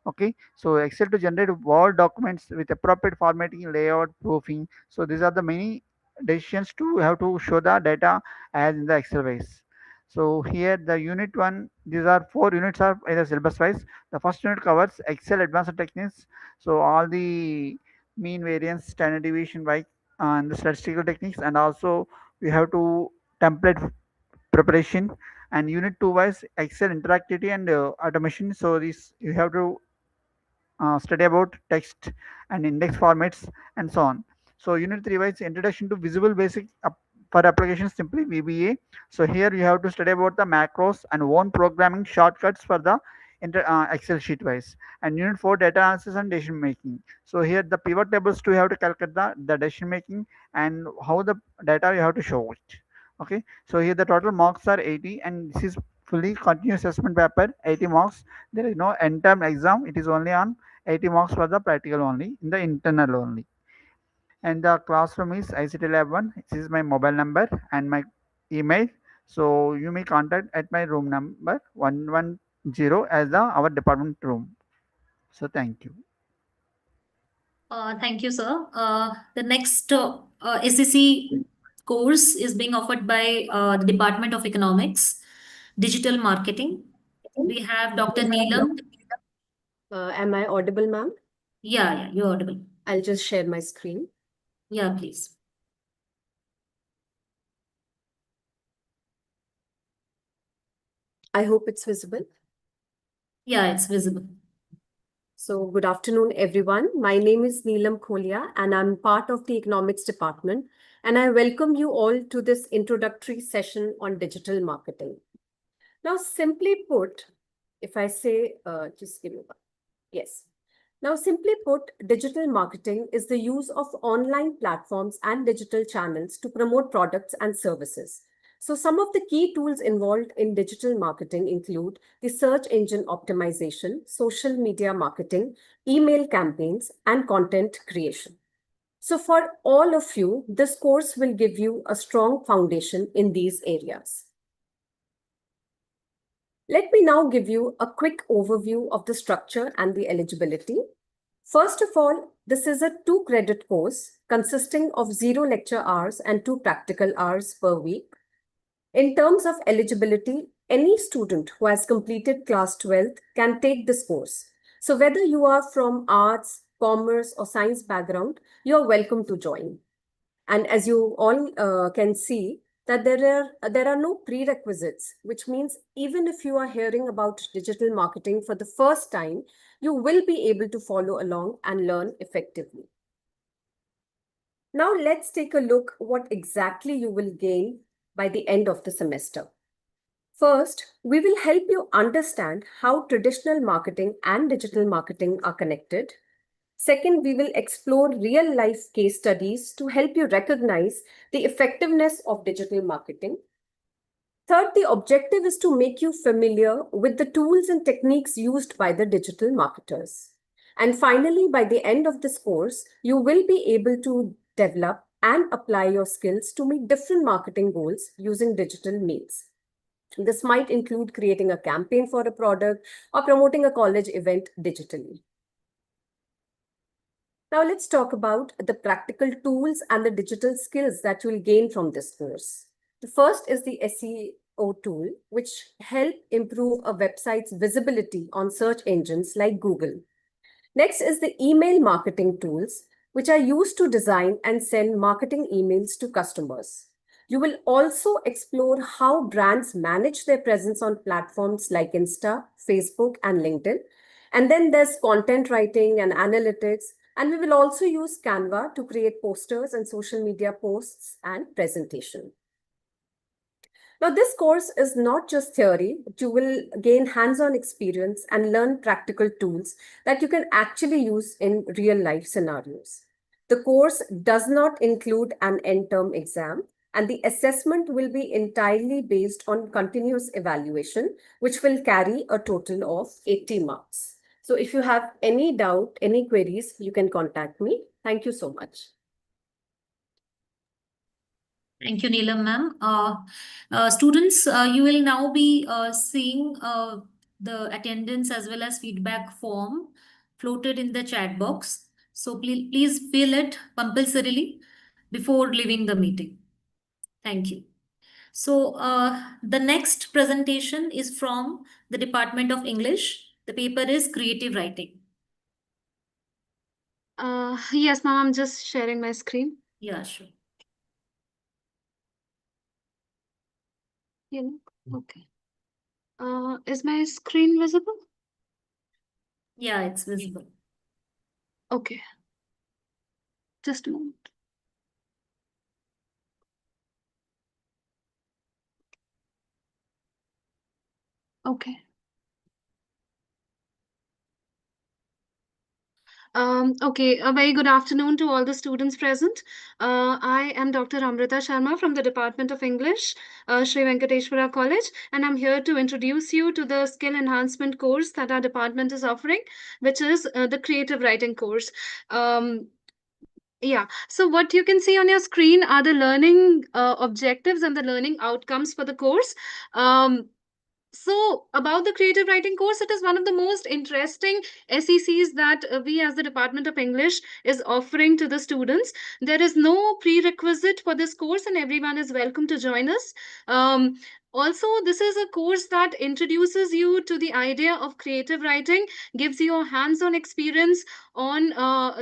Okay, so Excel to generate Word documents with appropriate formatting, layout, proofing. So these are the many decisions to have to show the data as in the Excel wise. So here the unit one, these are 4 units are either syllabus wise. The first unit covers Excel advanced techniques. So all the mean variance, standard deviation, by and the statistical techniques, and also we have to template preparation. And unit 2 wise Excel interactivity and automation. So this you have to study about text and index formats and so on. So unit 3 wise introduction to visual basic for applications, simply VBA. So here you have to study about the macros and own programming shortcuts for the Excel sheet wise. And unit 4 data analysis and decision making. So here the pivot tables to have to calculate the decision making and how the data you have to show it. Okay, so here the total marks are 80, and this is fully continuous assessment paper, 80 marks. There is no end term exam, it is only on 80 marks for the practical only in the internal only. And the classroom is ICT Lab 1. This is my mobile number and my email. So you may contact at my room number 110 as our department room. So thank you. Thank you, sir. The next SEC course is being offered by the Department of Economics, Digital Marketing. We have Dr. Neelam. Am I audible, ma'am? Yeah, you're audible. I'll just share my screen. Yeah, please. I hope it's visible. Yeah, it's visible. So good afternoon, everyone. My name is Neelam Kholia, and I'm part of the economics department. And I welcome you all to this introductory session on digital marketing. Now, simply put, if I say, just give me one. Yes. Now, simply put, digital marketing is the use of online platforms and digital channels to promote products and services. So some of the key tools involved in digital marketing include the search engine optimization, social media marketing, email campaigns, and content creation. So for all of you, this course will give you a strong foundation in these areas. Let me now give you a quick overview of the structure and the eligibility. First of all, this is a 2-credit course consisting of 0 lecture hours and 2 practical hours per week. In terms of eligibility, any student who has completed class 12th can take this course. So whether you are from arts, commerce, or science background, you're welcome to join. And as you all can see, that there are no prerequisites, which means even if you are hearing about digital marketing for the first time, you will be able to follow along and learn effectively. Now let's take a look what exactly you will gain by the end of the semester. First, we will help you understand how traditional marketing and digital marketing are connected. Second, we will explore real-life case studies to help you recognize the effectiveness of digital marketing. Third, the objective is to make you familiar with the tools and techniques used by the digital marketers. And finally, by the end of this course, you will be able to develop and apply your skills to meet different marketing goals using digital means. This might include creating a campaign for a product or promoting a college event digitally. Now let's talk about the practical tools and the digital skills that you will gain from this course. The first is the SEO tool, which help improve a website's visibility on search engines like Google. Next is the email marketing tools, which are used to design and send marketing emails to customers. You will also explore how brands manage their presence on platforms like Insta, Facebook, and LinkedIn. And then there's content writing and analytics. And we will also use Canva to create posters and social media posts and presentation. Now, this course is not just theory, but you will gain hands-on experience and learn practical tools that you can actually use in real-life scenarios. The course does not include an end-term exam, and the assessment will be entirely based on continuous evaluation, which will carry a total of 80 marks. So if you have any doubt, any queries, you can contact me. Thank you so much. Thank you, Neelam ma'am. Students, you will now be seeing the attendance as well as feedback form floated in the chat box. So please fill it compulsorily before leaving the meeting. Thank you. So the next presentation is from the Department of English. The paper is Creative Writing. Yes, ma'am, I'm just sharing my screen. Yeah, sure. Yeah, okay. Is my screen visible? Yeah, it's visible. Okay. Just a moment. Okay. Okay, a very good afternoon to all the students present. I am Dr. Amrita Sharma from the Department of English, Sri Venkateshwara College, and I'm here to introduce you to the skill enhancement course that our department is offering, which is the creative writing course. Yeah, so what you can see on your screen are the learning objectives and the learning outcomes for the course. So about the creative writing course, it is one of the most interesting SECs that we as the Department of English is offering to the students. There is no prerequisite for this course and everyone is welcome to join us. Also, this is a course that introduces you to the idea of creative writing, gives you a hands-on experience on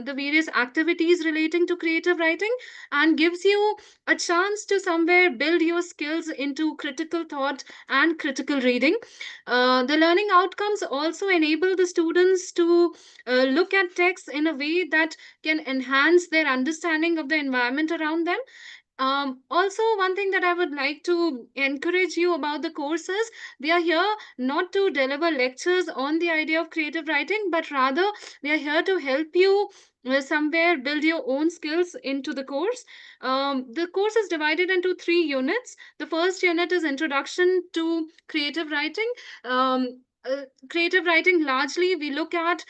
the various activities relating to creative writing, and gives you a chance to somewhere build your skills into critical thought and critical reading. The learning outcomes also enable the students to look at text in a way that can enhance their understanding of the environment around them. Also, one thing that I would like to encourage you about the course is we are here not to deliver lectures on the idea of creative writing, but rather we are here to help you somewhere build your own skills into the course. The course is divided into 3 units. The first unit is Introduction to Creative Writing. Creative writing, largely we look at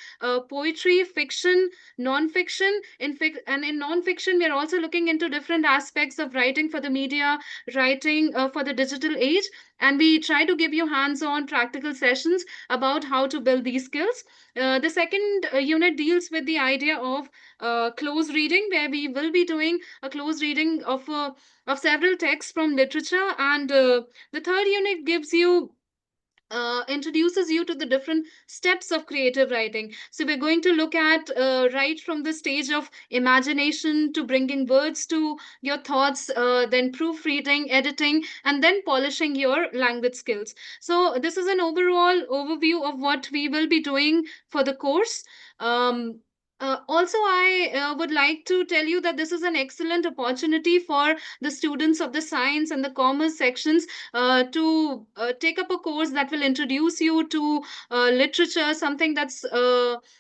poetry, fiction, non-fiction. And in non-fiction, we are also looking into different aspects of writing for the media, writing for the digital age, and we try to give you hands-on practical sessions about how to build these skills. The second unit deals with the idea of close reading, where we will be doing a close reading of several texts from literature, and the third unit introduces you to the different steps of creative writing. So we're going to look at right from the stage of imagination to bringing words to your thoughts, then proofreading, editing, and then polishing your language skills. So this is an overall overview of what we will be doing for the course. Also, I would like to tell you that this is an excellent opportunity for the students of the science and the commerce sections to take up a course that will introduce you to literature, something that's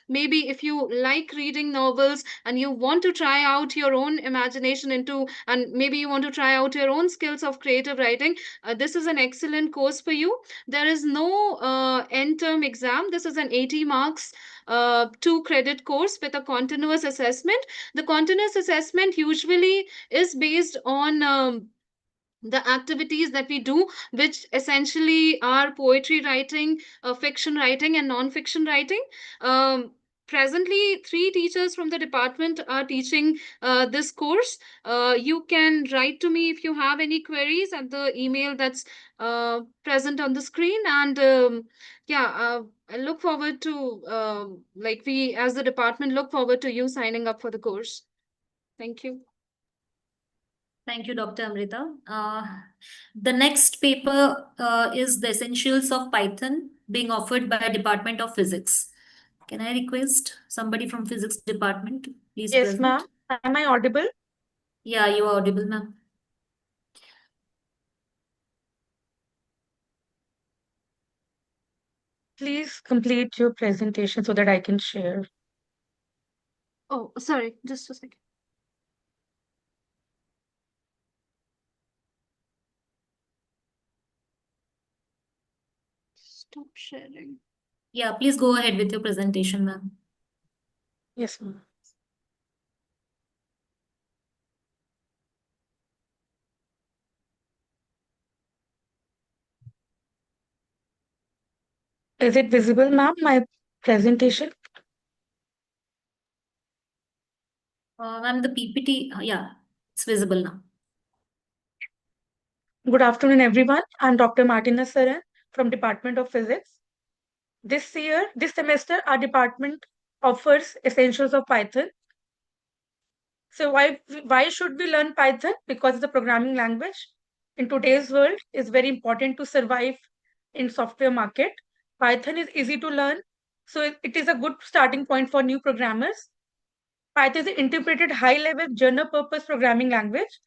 maybe if you like reading novels and you want to try out your own imagination into, and maybe you want to try out your own skills of creative writing, this is an excellent course for you. There is no end term exam. This is an 80 marks 2-credit course with a continuous assessment. The continuous assessment usually is based on the activities that we do, which essentially are poetry writing, fiction writing, and non-fiction writing. presently 3 teachers from the department are teaching this course. You can write to me if you have any queries at the email that's present on the screen. And I look forward to, like, we as the department look forward to you signing up for the course. Thank you. Thank you, Dr. Amrita. The next paper is The Essentials of Python, being offered by Department of Physics. Can I request somebody from Physics Department to please Yes, present? ma'am. Am I audible? Yeah, you are audible, ma'am. Please complete your presentation so that I can share. Oh, sorry, just a second. Stop sharing. Yeah, please go ahead with your presentation, ma'am. Yes, ma'am. Is it visible, ma'am, my presentation? Ma'am, the PPT, yeah, it's visible now. Good afternoon, everyone. I'm Dr. Martina Saran from Department of Physics. This semester, our department offers Essentials of Python. So why should we learn Python? Because it's a programming language. In today's world, it's very important to survive in software market. Python is easy to learn, so it is a good starting point for new programmers. Python is an integrated high-level general-purpose programming language.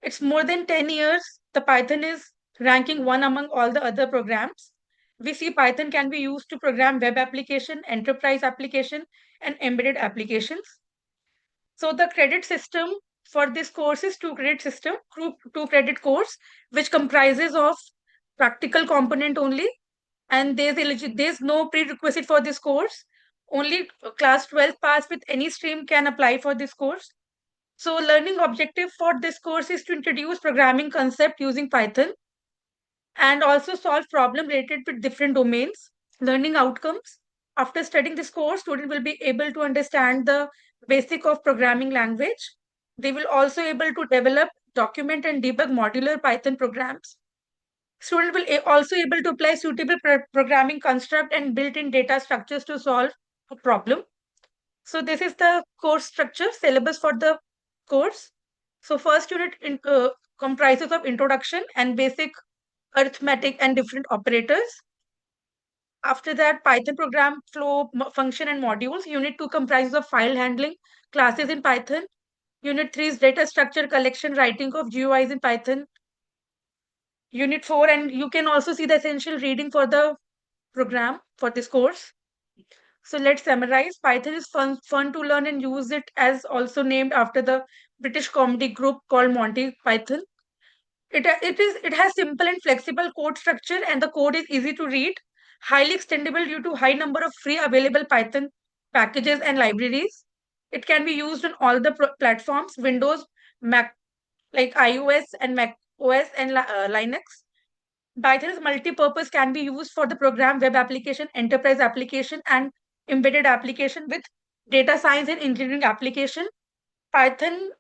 It's more than 10 years. The Python is ranking one among all the other programs. We see Python can be used to program web application, enterprise application, and embedded applications. So the credit system for this course is two-credit system, two-credit course, which comprises of practical component only, and there's no prerequisite for this course. Only class 12 pass with any stream can apply for this course. So learning objective for this course is to introduce programming concept using Python and also solve problem related with different domains. Learning outcomes. After studying this course, student will be able to understand the basic of programming language. They will also able to develop, document and debug modular Python programs. Student will also able to apply suitable programming construct and built-in data structures to solve a problem. So this is the course structure, syllabus for the course. So first unit comprises of introduction and basic arithmetic and different operators. After that, Python program flow, function and modules. Unit 2 comprises of file handling, classes in Python. Unit 3 is data structure, collection, writing of GUIs in Python. Unit 4, and you can also see the essential reading for the program for this course. So let's summarize. Python is fun to learn and use it as also named after the British comedy group called Monty Python. It has simple and flexible code structure, and the code is easy to read, highly extendable due to high number of free available Python packages and libraries. It can be used on all the platforms, Windows, Mac, like iOS and Mac OS and Linux. Python's multi-purpose can be used for the program, web application, enterprise application, and embedded application with data science and engineering application. Python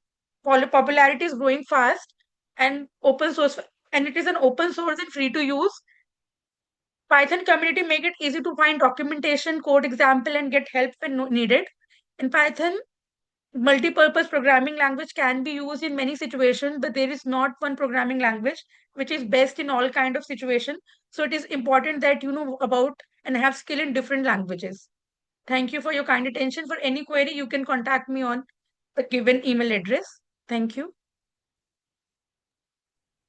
popularity is growing fast and open source, and it is an open source and free to use. Python community make it easy to find documentation, code example, and get help when needed. In Python, multi-purpose programming language can be used in many situations, but there is not one programming language which is best in all kind of situation. So it is important that you know about and have skill in different languages. Thank you for your kind attention. For any query, you can contact me on the given email address. Thank you.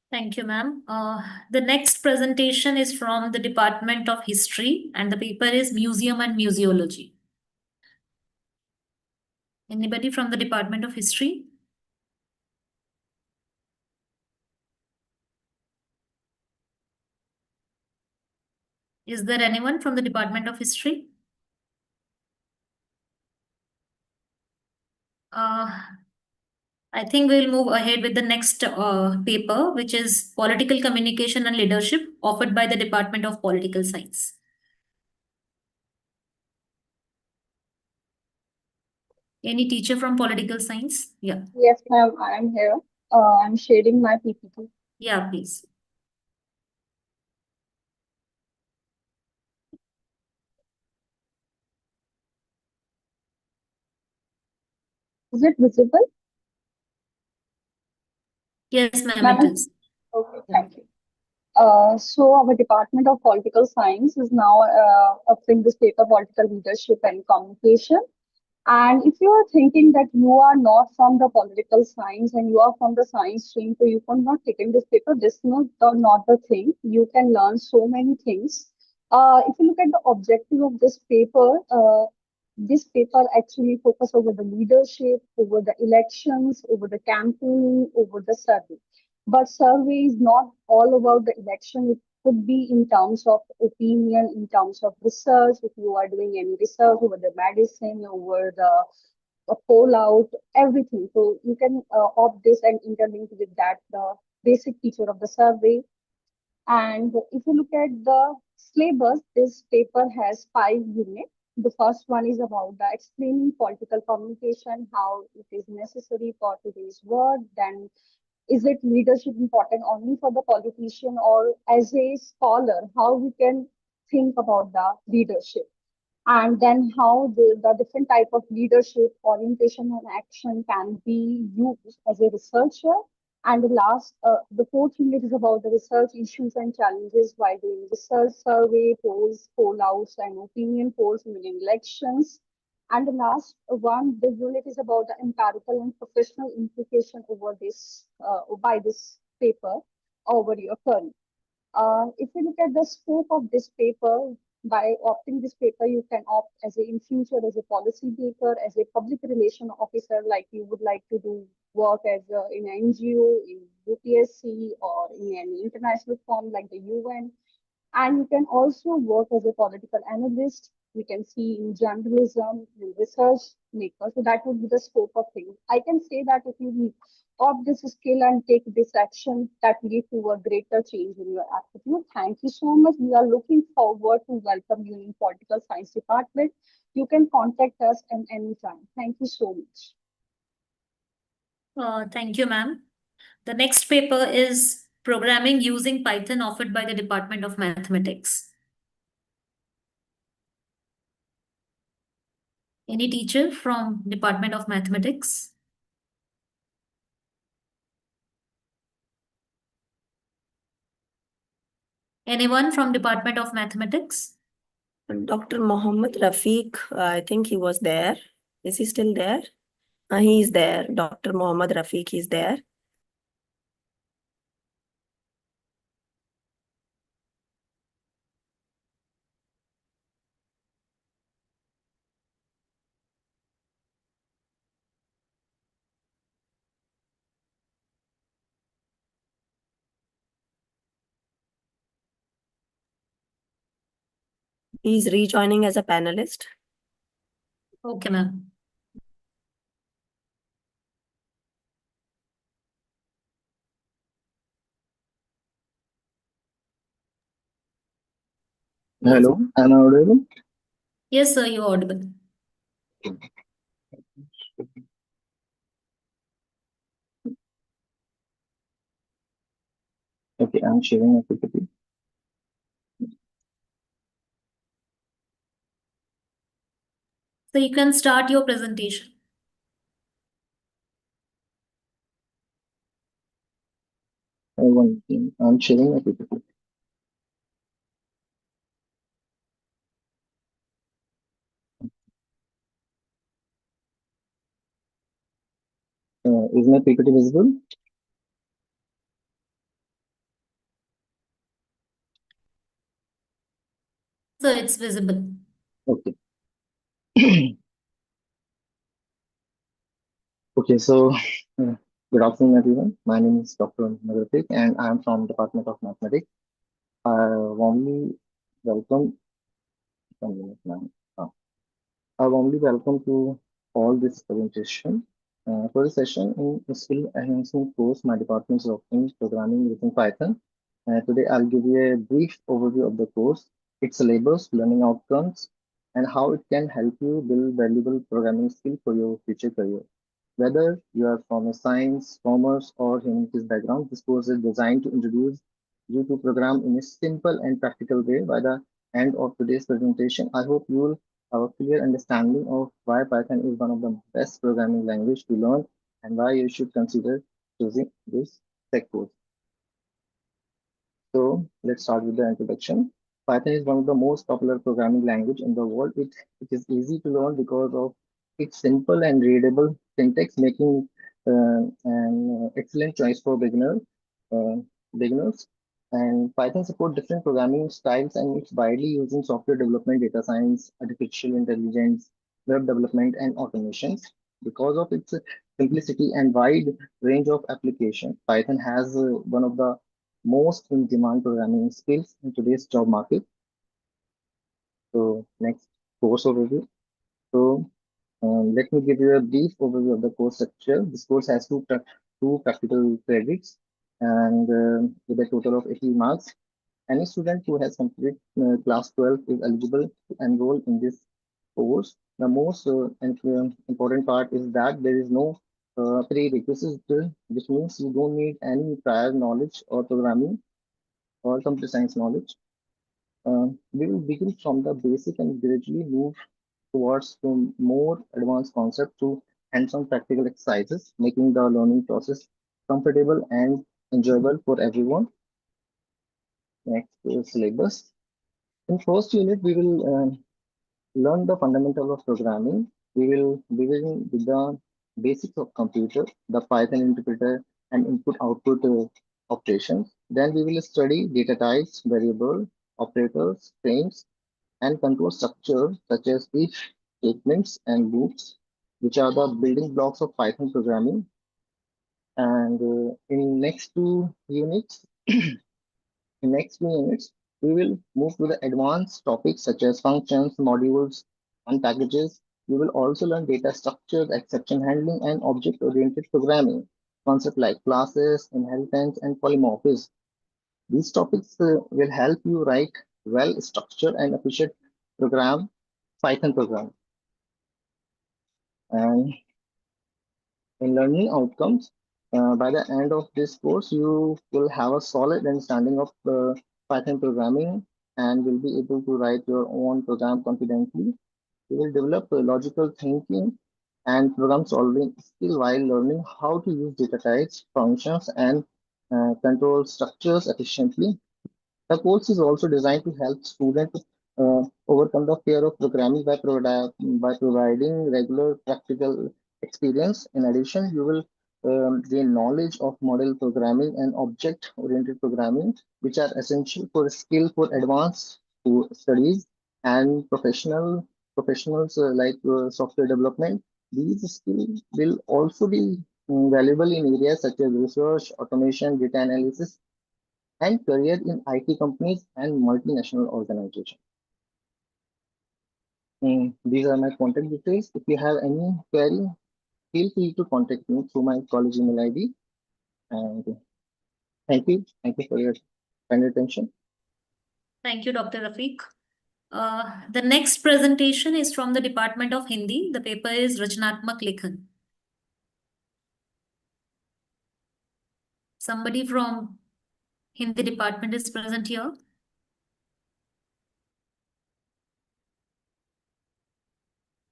Thank you, ma'am. The next presentation is from the Department of History, and the paper is Museum and Museology. Anybody from the Department of History? Is there anyone from the Department of History? I think we'll move ahead with the next paper, which is Political Communication and Leadership, offered by the Department of Political Science. Any teacher from political science? Yeah, Yes, ma'am, I am here. I'm sharing my PPT. yeah, please. Is it visible? Yes, ma'am, Ma'am, it is. okay, thank you. So our Department of Political Science is now offering this paper, Political Leadership and Communication. And if you are thinking that you are not from the political science and you are from the science stream, so you cannot take in this paper, this is not the thing. You can learn so many things. If you look at the objective of this paper actually focus over the leadership, over the elections, over the campaigning, over the survey. But survey is not all about the election. It could be in terms of opinion, in terms of research, if you are doing any research over the medicine, over the poll out, everything. So you can opt this and interlink with that, the basic feature of the survey. And if you look at the syllabus, this paper has 5 units. The first one is about the explaining political communication, how it is necessary for today's world. Then is it leadership important only for the politician, or as a scholar, how we can think about the leadership? And then how the different type of leadership, orientation and action can be used as a researcher. And the fourth unit is about the research issues and challenges while doing research, survey, polls, poll outs, and opinion polls during elections. And the last one, the unit is about the empirical and professional implication over by this paper over your career. If you look at the scope of this paper, by opting this paper, you can opt in future as a policy maker, as a public relation officer, like you would like to do work in an NGO, in UPSC, or in any international firm like the UN. And you can also work as a political analyst. We can see in journalism, in research maker. So that would be the scope of things. I can say that if you opt this skill and take this action, that lead to a greater change in your attitude. Thank you so much. We are looking forward to welcome you in political science department. You can contact us at any time. Thank you so much. Thank you, ma'am. The next paper is Programming Using Python, offered by the Department of Mathematics. Any teacher from Department of Mathematics? Anyone from Department of Mathematics? Dr. Mohammed Rafiq, I think he was there. Is he still there? He is there. Dr. Mohammed Rafiq is there. He's rejoining as a panelist. Okay, ma'am. Hello, am I audible? Yes, sir, you're audible. Okay, I'm sharing my PPT. So you can start your presentation. I'm sharing my PPT. Is my PPT visible? So it's visible. Okay. Okay, so good afternoon, everyone. My name is Dr. Nagaratik, and I'm from Department of Mathematics. I warmly welcome. one minute, ma'am. I warmly welcome to all this presentation. For the session in the skill enhancement course, my department is offering programming using Python. Today, I'll give you a brief overview of the course, its syllabus, learning outcomes, and how it can help you build valuable programming skill for your future career. Whether you are from a science, commerce, or humanities background, this course is designed to introduce you to program in a simple and practical way. By the end of today's presentation, I hope you will have a clear understanding of why Python is one of the best programming language to learn and why you should consider choosing this tech course. So let's start with the introduction. Python is one of the most popular programming language in the world. It is easy to learn because of its simple and readable syntax, making an excellent choice for uh, beginners. And Python support different programming styles, and it's widely used in software development, data science, artificial intelligence, web development, and automations. Because of its simplicity and wide range of application, Python has one of the most in-demand programming skills in today's job market. So next, course overview. So let me give you a brief overview of the course structure. This course has two practical credits and with a total of 80 marks. Any student who has completed class 12 is eligible to enroll in this course. The most important part is that there is no prerequisite, which means you don't need any prior knowledge or programming or computer science knowledge. We will begin from the basic and gradually move towards the more advanced concepts through hands-on practical exercises, making the learning process comfortable and enjoyable for everyone. Next is syllabus. In first unit, we will learn the fundamental of programming. We will begin with the basics of computer, the Python interpreter, and input-output operations. Then we will study data types, variable, operators, frames, and control structure such as if statements and loops, which are the building blocks of Python programming. And in next two units, we will move to the advanced topics such as functions, modules, and packages. We will also learn data structures, exception handling, and object-oriented programming, concepts like classes, inheritance, and polymorphism. These topics will help you write well-structured and efficient Python program. And in learning outcomes, by the end of this course, you will have a solid understanding of Python programming and will be able to write your own program confidently. You will develop logical thinking and program solving skill while learning how to use data types, functions, and control structures efficiently. The course is also designed to help students overcome the fear of programming by providing regular practical experience. In addition, you will gain knowledge of model programming and object-oriented programming, which are essential for skill for advanced studies and professionals like software development. These skills will also be valuable in areas such as research, automation, data analysis, and career in IT companies and multinational organizations. These are my contact details. If you have any query, feel free to contact me through my college email ID. And thank you. Thank you for your kind attention. Thank you, Dr. Rafiq. The next presentation is from the Department of Hindi. The paper is Rachanatmak Lekhan. Somebody from Hindi department is present here.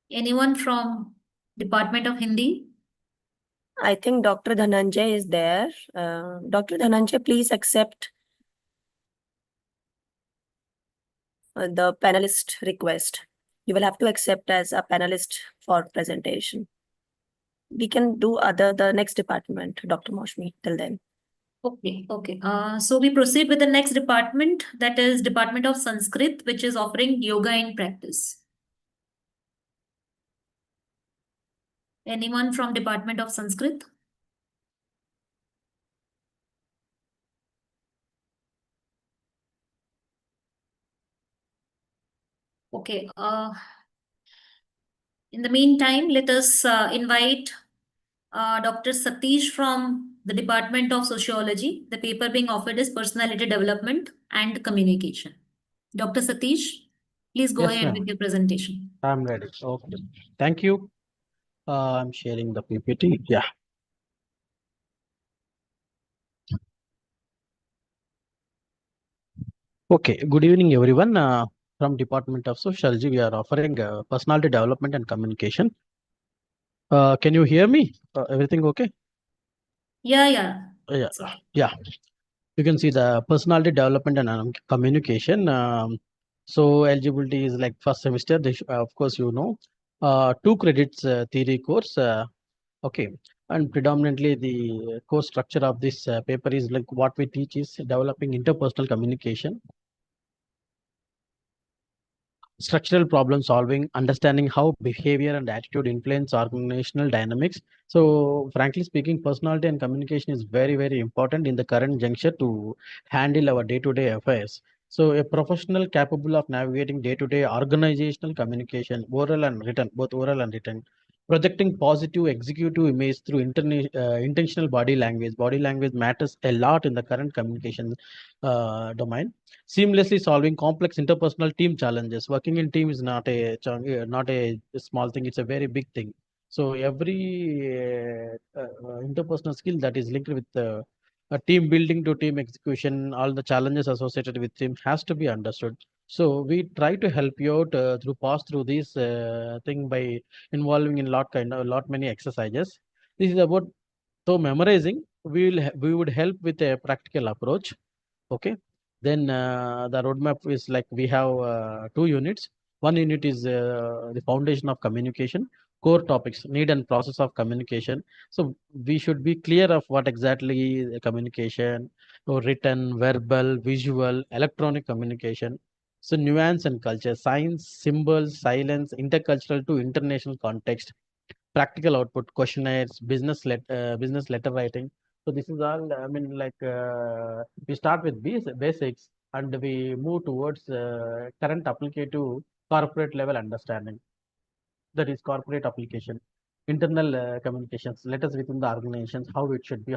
Anyone from Department of Hindi? I think Dr. Dhananjay is there. Dr. Dhananjay, please accept the panelist request. You will have to accept as a panelist for presentation. We can do the next department, Dr. Moshmi, till then. Okay. So we proceed with the next department, that is Department of Sanskrit, which is offering yoga in practice. Anyone from Department of Sanskrit? Okay. In the meantime, let us invite Dr. Satish from the Department of Sociology. The paper being offered is Personality Development and Communication. Dr. Satish. Please go Yes, ahead ma'am. with your presentation. I'm ready. Okay. Thank you. I'm sharing the PPT. Yeah. Okay. Good evening, everyone. From Department of Sociology, we are offering personality development and communication. Can you hear me? Everything okay? Yeah, yeah. Yeah. It's okay. Yeah. You can see the personality development and communication. So eligibility is like first semester. Of course, 2 credits theory course. Okay. And predominantly the course structure of this paper is like what we teach is developing interpersonal communication, structural problem solving, understanding how behavior and attitude influence organizational dynamics. So frankly speaking, personality and communication is very, very important in the current juncture to handle our day-to-day affairs. So a professional capable of navigating day-to-day organizational communication, oral and written, both oral and written, projecting positive executive image through intentional body language. Body language matters a lot in the current communication domain. Seamlessly solving complex interpersonal team challenges. Working in team is not a small thing. It's a very big thing. So every interpersonal skill that is linked with a team building to team execution, all the challenges associated with team has to be understood. So we try to help you out through pass through this thing by involving in lot many exercises. This is about so memorizing. We would help with a practical approach. Okay. Then the roadmap is like we have 2 units. One unit is the foundation of communication, core topics, need and process of communication. So we should be clear of what exactly the communication, or written, verbal, visual, electronic communication. So nuance and culture, science, symbols, silence, intercultural to international context, practical output, questionnaires, business letter writing. So this is all, I mean, like we start with basics and we move towards current applicative corporate level understanding. That is corporate application, internal communications, letters within the organizations, how it should be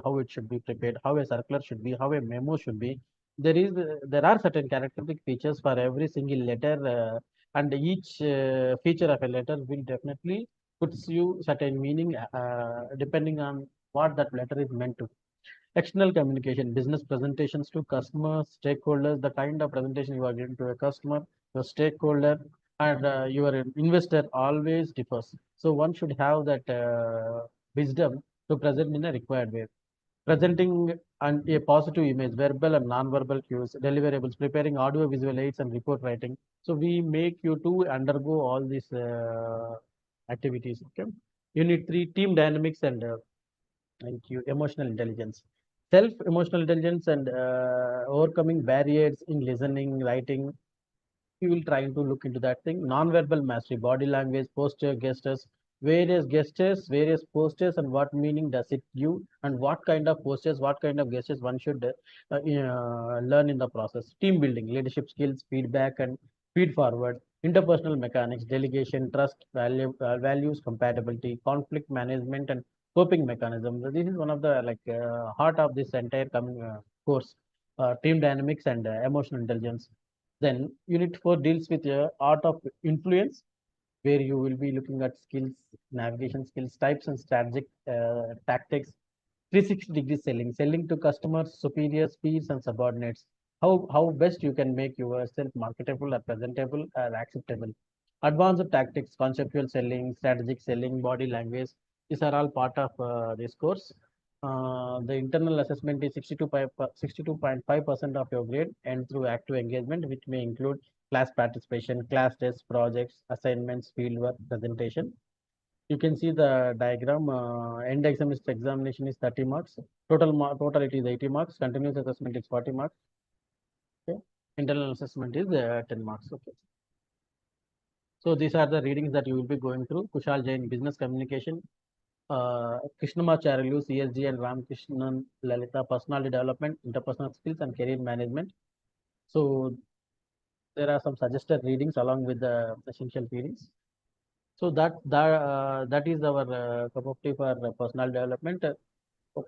prepared, how a circular should be, how a memo should be. There are certain characteristic features for every single letter, and each feature of a letter will definitely puts you certain meaning depending on what that letter is meant to. External communication, business presentations to customers, stakeholders, the kind of presentation you are giving to a customer, your stakeholder, and your investor always differs. So one should have that wisdom to present in a required way. Presenting a positive image, verbal and non-verbal cues, deliverables, preparing audio, visual aids, and report writing. So we make you to undergo all these activities. Okay. Unit 3, team dynamics and thank you. Emotional intelligence. Self-emotional intelligence and overcoming barriers in listening, writing. We will try to look into that thing. Non-verbal mastery, body language, posture, gestures, various postures, and what meaning does it give, and what kind of postures, what kind of gestures one should learn in the process. Team building, leadership skills, feedback, and feed forward. Interpersonal mechanics, delegation, trust, values, compatibility, conflict management, and coping mechanisms. This is one of the heart of this entire course. Team dynamics and emotional intelligence. Then Unit 4 deals with art of influence, where you will be looking at skills, navigation skills, types and strategic tactics, 360-degree selling, selling to customers, superiors, peers, and subordinates. How best you can make yourself marketable or presentable or acceptable. Advanced tactics, conceptual selling, strategic selling, body language. These are all part of this course. The internal assessment is 62.5% of your grade, and through active engagement, which may include class participation, class tests, projects, assignments, fieldwork, presentation. You can see the diagram. End examination is 30 marks. Total it is 80 marks. Continuous assessment is 40 marks. Okay. Internal assessment is 10 marks. Okay. So these are the readings that you will be going through. Kushal Jain, business communication. Krishnamacharyu, CSG, and Ramkrishnan Lalita, personality development, interpersonal skills, and career management. So there are some suggested readings along with the essential readings. So that is our cup of tea for personal development.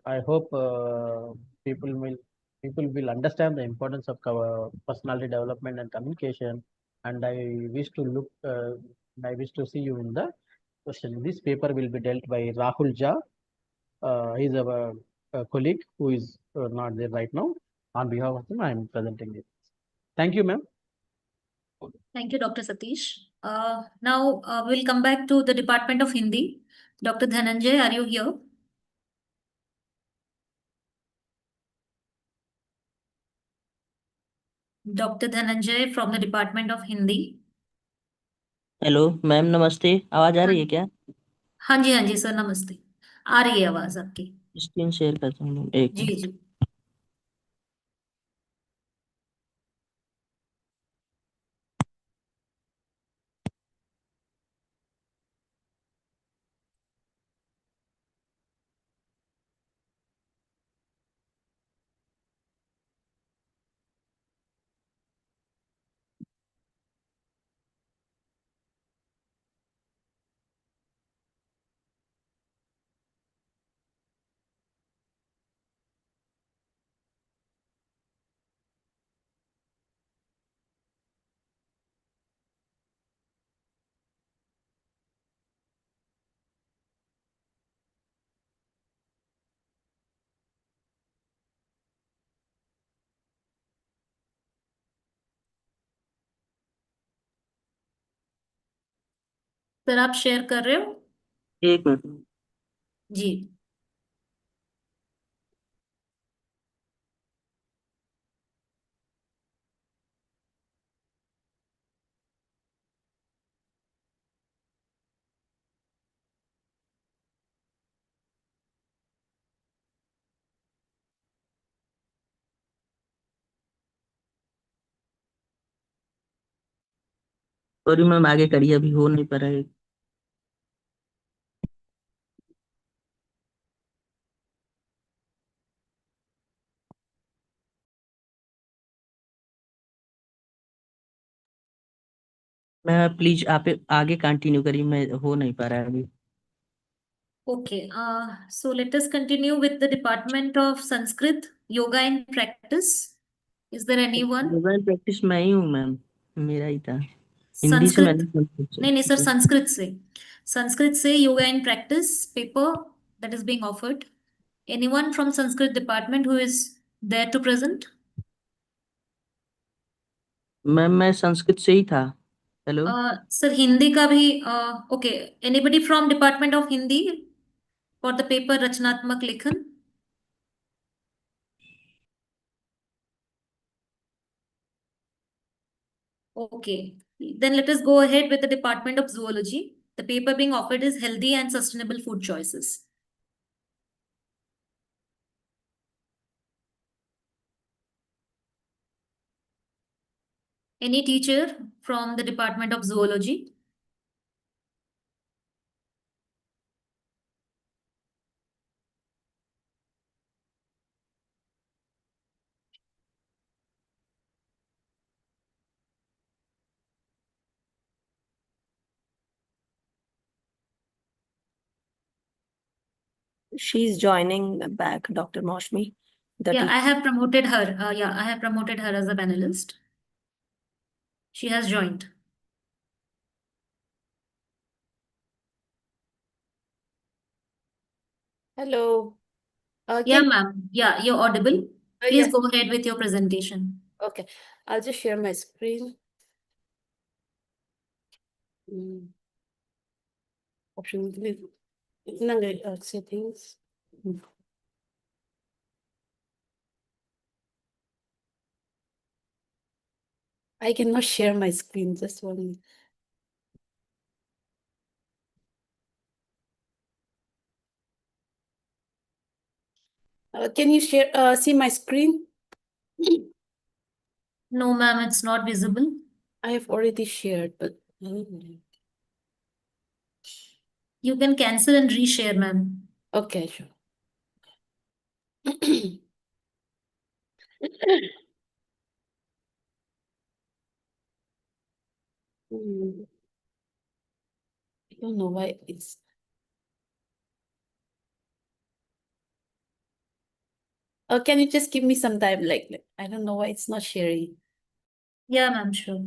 I hope people will understand the importance of personality development and communication, and I wish to see you in the question. This paper will be dealt by Rahul Jha. He's our colleague who is not there right now. On behalf of him, I am presenting it. Thank you, ma'am. Thank you, Dr. Satish. Now we'll come back to the Department of Hindi. Dr. Dhananjay, are you here? Dr. Dhananjay from the Department of Hindi. Hello ma'am, नमस्ते। आवाज आ रही है क्या? हाँ जी sir, नमस्ते। आ रही है आवाज आपकी। स्क्रीन शेयर करता हूँ मैम, एक जी मिनट। जी। सर आप शेयर कर रहे हो? एक मिनट। जी। सॉरी मैम, आगे करिए, अभी हो नहीं पा रहा है। मैम प्लीज आप आगे कंटिन्यू करिए, मैं हो नहीं पा रहा है अभी। Okay, so let us continue with the Department of Sanskrit, Yoga in Practice. Is there anyone? Yoga practice मैं ही हूँ मैम, मेरा ही था। हिंदी से संस्कृत मैंने संस्कृत से। नहीं सर, जी। संस्कृत से yoga in practice paper that is being offered. Anyone from Sanskrit department who is there to present? Ma'am मैं संस्कृत से ही था। हेलो। सर हिंदी का भी okay. Anybody from Department of Hindi for the paper रचनात्मक लेखन? Okay, then let us go ahead with the Department of Zoology. The paper being offered is Healthy and Sustainable Food Choices. Any teacher from the Department of Zoology? She's joining back, Dr. Moshmi. The Yeah, I teacher. have promoted her. I have promoted her as a panelist. She has joined. Hello. Yeah, Can ma'am. Yeah, you're audible. Please yes. go ahead with your presentation. Okay. I'll just share my screen. Option settings. I cannot share my screen. Just one. Can you share? See my screen? No, ma'am, it's not visible. I have already shared, but You can cancel and reshare, ma'am. okay, sure. I don't know why it's. Can you just give me some time? Like I don't know why it's not sharing. Yeah, ma'am, sure.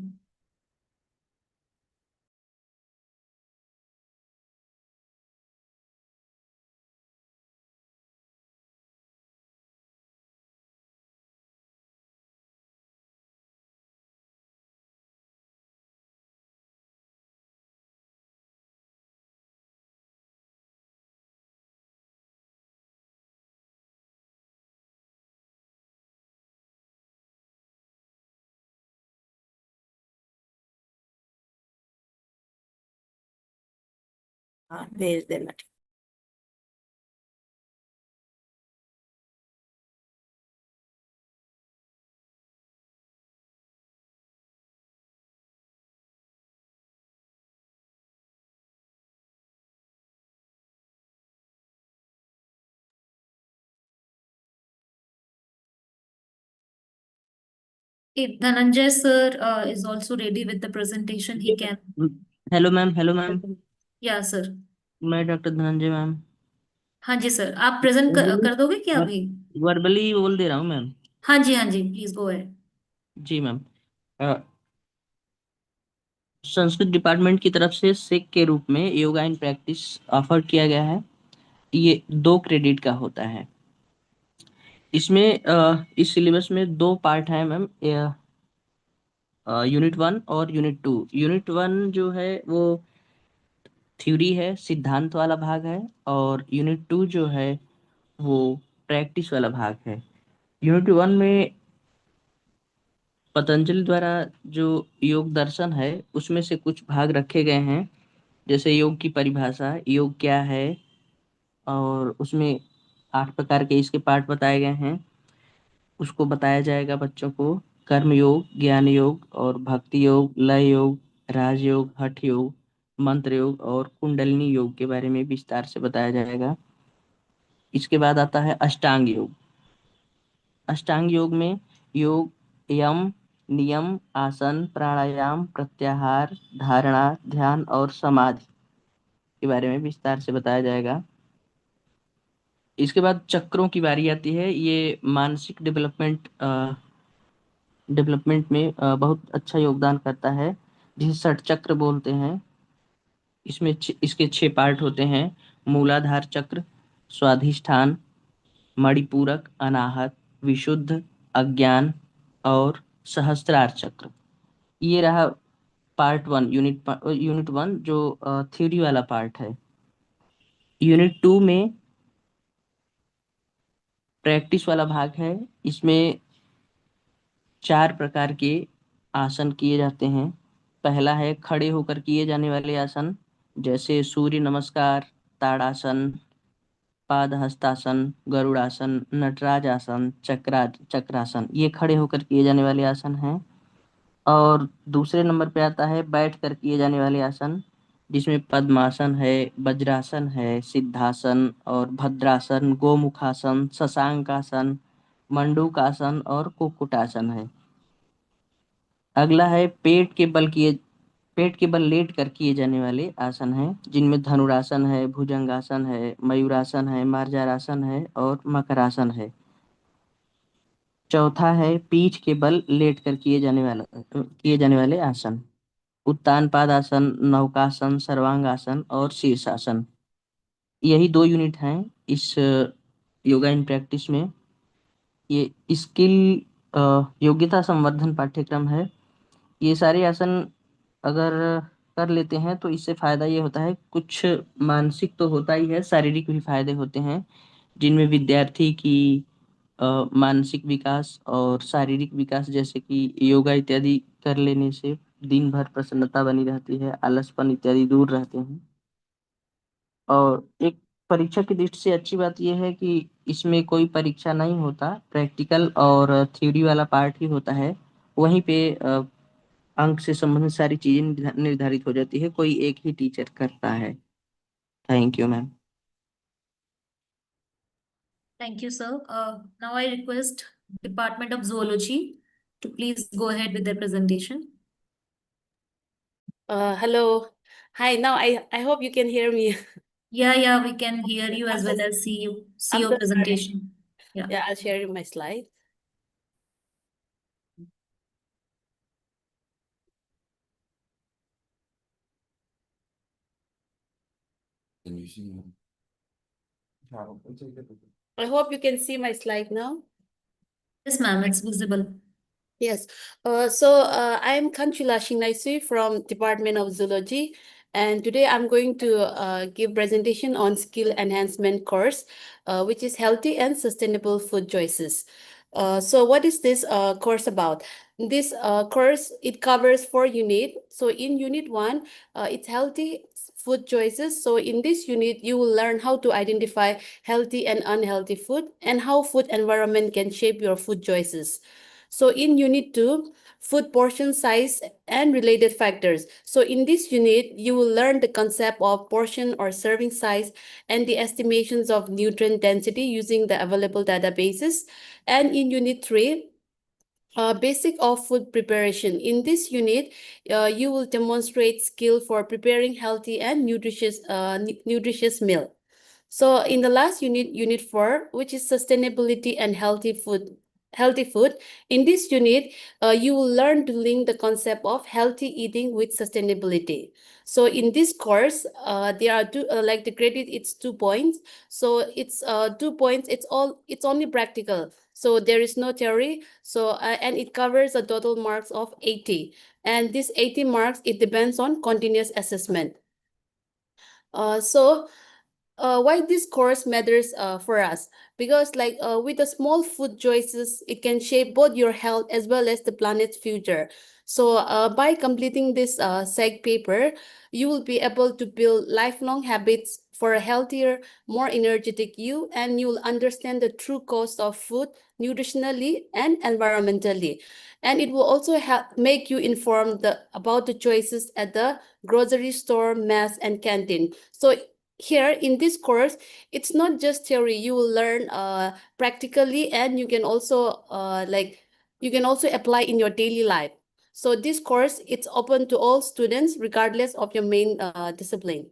हाँ भेज देना। If Dhananjay sir is also ready with the presentation, he can. Hello ma'am Yeah, sir. मैं doctor Dhananjay ma'am हाँ जी sir, आप present कर दोगे क्या अभी? वर्बली बोल दे रहा हूँ मैम। हाँ जी, प्लीज गो अहेड। जी मैम, संस्कृत डिपार्टमेंट की तरफ से सेक के रूप में योगा इन प्रैक्टिस ऑफर किया गया है। ये 2 क्रेडिट का होता है। इसमें इस सिलेबस में 2 पार्ट है मैम, यूनिट 1 और यूनिट 2। यूनिट 1 जो है वो थ्योरी है, सिद्धांत वाला भाग है, और यूनिट 2 जो है वो प्रैक्टिस वाला भाग है। यूनिट 1 में पतंजलि द्वारा जो योग दर्शन है उसमें से कुछ भाग रखे गए हैं, जैसे योग की परिभाषा, योग क्या है, और उसमें 8 प्रकार के इसके पार्ट बताए गए हैं। उसको बताया जाएगा बच्चों को। कर्म योग, ज्ञान योग और भक्ति योग, लय योग, राजयोग, हठ योग, मंत्र योग और कुंडलिनी योग के बारे में विस्तार से बताया जाएगा। इसके बाद आता है अष्टांग योग। अष्टांग योग में योग, यम, नियम, आसन, प्राणायाम, प्रत्याहार, धारणा, ध्यान और समाधि के बारे में विस्तार से बताया जाएगा। इसके बाद चक्रों की बारी आती है। ये मानसिक डेवलपमेंट में बहुत अच्छा योगदान करता है, जिसे षट चक्र बोलते हैं। इसमें इसके 6 पार्ट होते हैं: मूलाधार चक्र, स्वाधिष्ठान, मणिपूरक, अनाहत, विशुद्ध, अज्ञान और सहस्त्रार चक्र। ये रहा पार्ट 1, यूनिट 1 जो थ्योरी वाला पार्ट है। यूनिट 2 में प्रैक्टिस वाला भाग है। इसमें 4 प्रकार के आसन किए जाते हैं। पहला है खड़े होकर किए जाने वाले आसन, जैसे सूर्य नमस्कार, ताड़ासन, पाद हस्तासन, गरुड़ासन, नटराज आसन, चक्रासन। ये खड़े होकर किए जाने वाले आसन हैं। और दूसरे नंबर पे आता है बैठ कर किए जाने वाले आसन, जिसमें पद्मासन है, वज्रासन है, सिद्धासन और भद्रासन, गोमुखासन, शशांकासन, मंडूकासन और कुक्कुटासन है। अगला है पेट के बल लेट कर किए जाने वाले आसन हैं, जिनमें धनुरासन है, भुजंगासन है, मयूरासन है, मार्जारासन है और मकरासन है। चौथा है पीठ के बल लेट कर किए जाने वाले आसन, उत्तान पादासन, नौकासन, सर्वांगासन और शीर्षासन। यही 2 यूनिट हैं इस योगा इन प्रैक्टिस में। ये स्किल योग्यता संवर्धन पाठ्यक्रम है। ये सारे आसन अगर कर लेते हैं तो इससे फायदा ये होता है, कुछ मानसिक तो होता ही है, शारीरिक भी फायदे होते हैं, जिनमें विद्यार्थी की मानसिक विकास और शारीरिक विकास, जैसे कि योगा इत्यादि कर लेने से दिन भर प्रसन्नता बनी रहती है, आलसपन इत्यादि दूर रहते हैं। और एक परीक्षा की दृष्टि से अच्छी बात यह है कि इसमें कोई परीक्षा नहीं होता, प्रैक्टिकल और थ्योरी वाला पार्ट ही होता है। वहीं पे अंक से संबंधित सारी चीजें निर्धारित हो जाती है, कोई एक ही टीचर करता है। Thank you ma'am. Thank you, sir. Now I request Department of Zoology to please go ahead with their presentation. Hello. Hi, now I hope you can hear me. Yeah, we can hear you as well as see I'm your so sorry. presentation. Yeah. Yeah, I'll share you my slide. I hope you can see my slide now. Yes, ma'am, it's visible. Yes. I am Kanchila Shinaisui from Department of Zoology, and today I'm going to give presentation on skill enhancement course, which is healthy and sustainable food choices. So what is this course about? This course, it covers 4 units. So in unit 1, it's healthy food choices. So in this unit, you will learn how to identify healthy and unhealthy food and how food environment can shape your food choices. So in unit 2, food portion size and related factors. So in this unit, you will learn the concept of portion or serving size and the estimations of nutrient density using the available databases. And in unit 3, basic of food preparation. In this unit, you will demonstrate skill for preparing healthy and nutritious meal. So in the last unit, unit 4, which is sustainability and healthy food. In this unit, you will learn to link the concept of healthy eating with sustainability. So in this course, there are two, like the credit, it's 2 points. So it's 2 points. It's only practical. So there is no theory. So and it covers a total marks of 80. And this 80 marks, it depends on continuous assessment. Why this course matters for us? Because like with the small food choices, it can shape both your health as well as the planet's future. So by completing this SEG paper, you will be able to build lifelong habits for a healthier, more energetic you, and you will understand the true cost of food nutritionally and environmentally. And it will also help make you informed about the choices at the grocery store, mess, and canteen. So here in this course, it's not just theory. You will learn practically, and you can also apply in your daily life. So this course, it's open to all students regardless of your main discipline.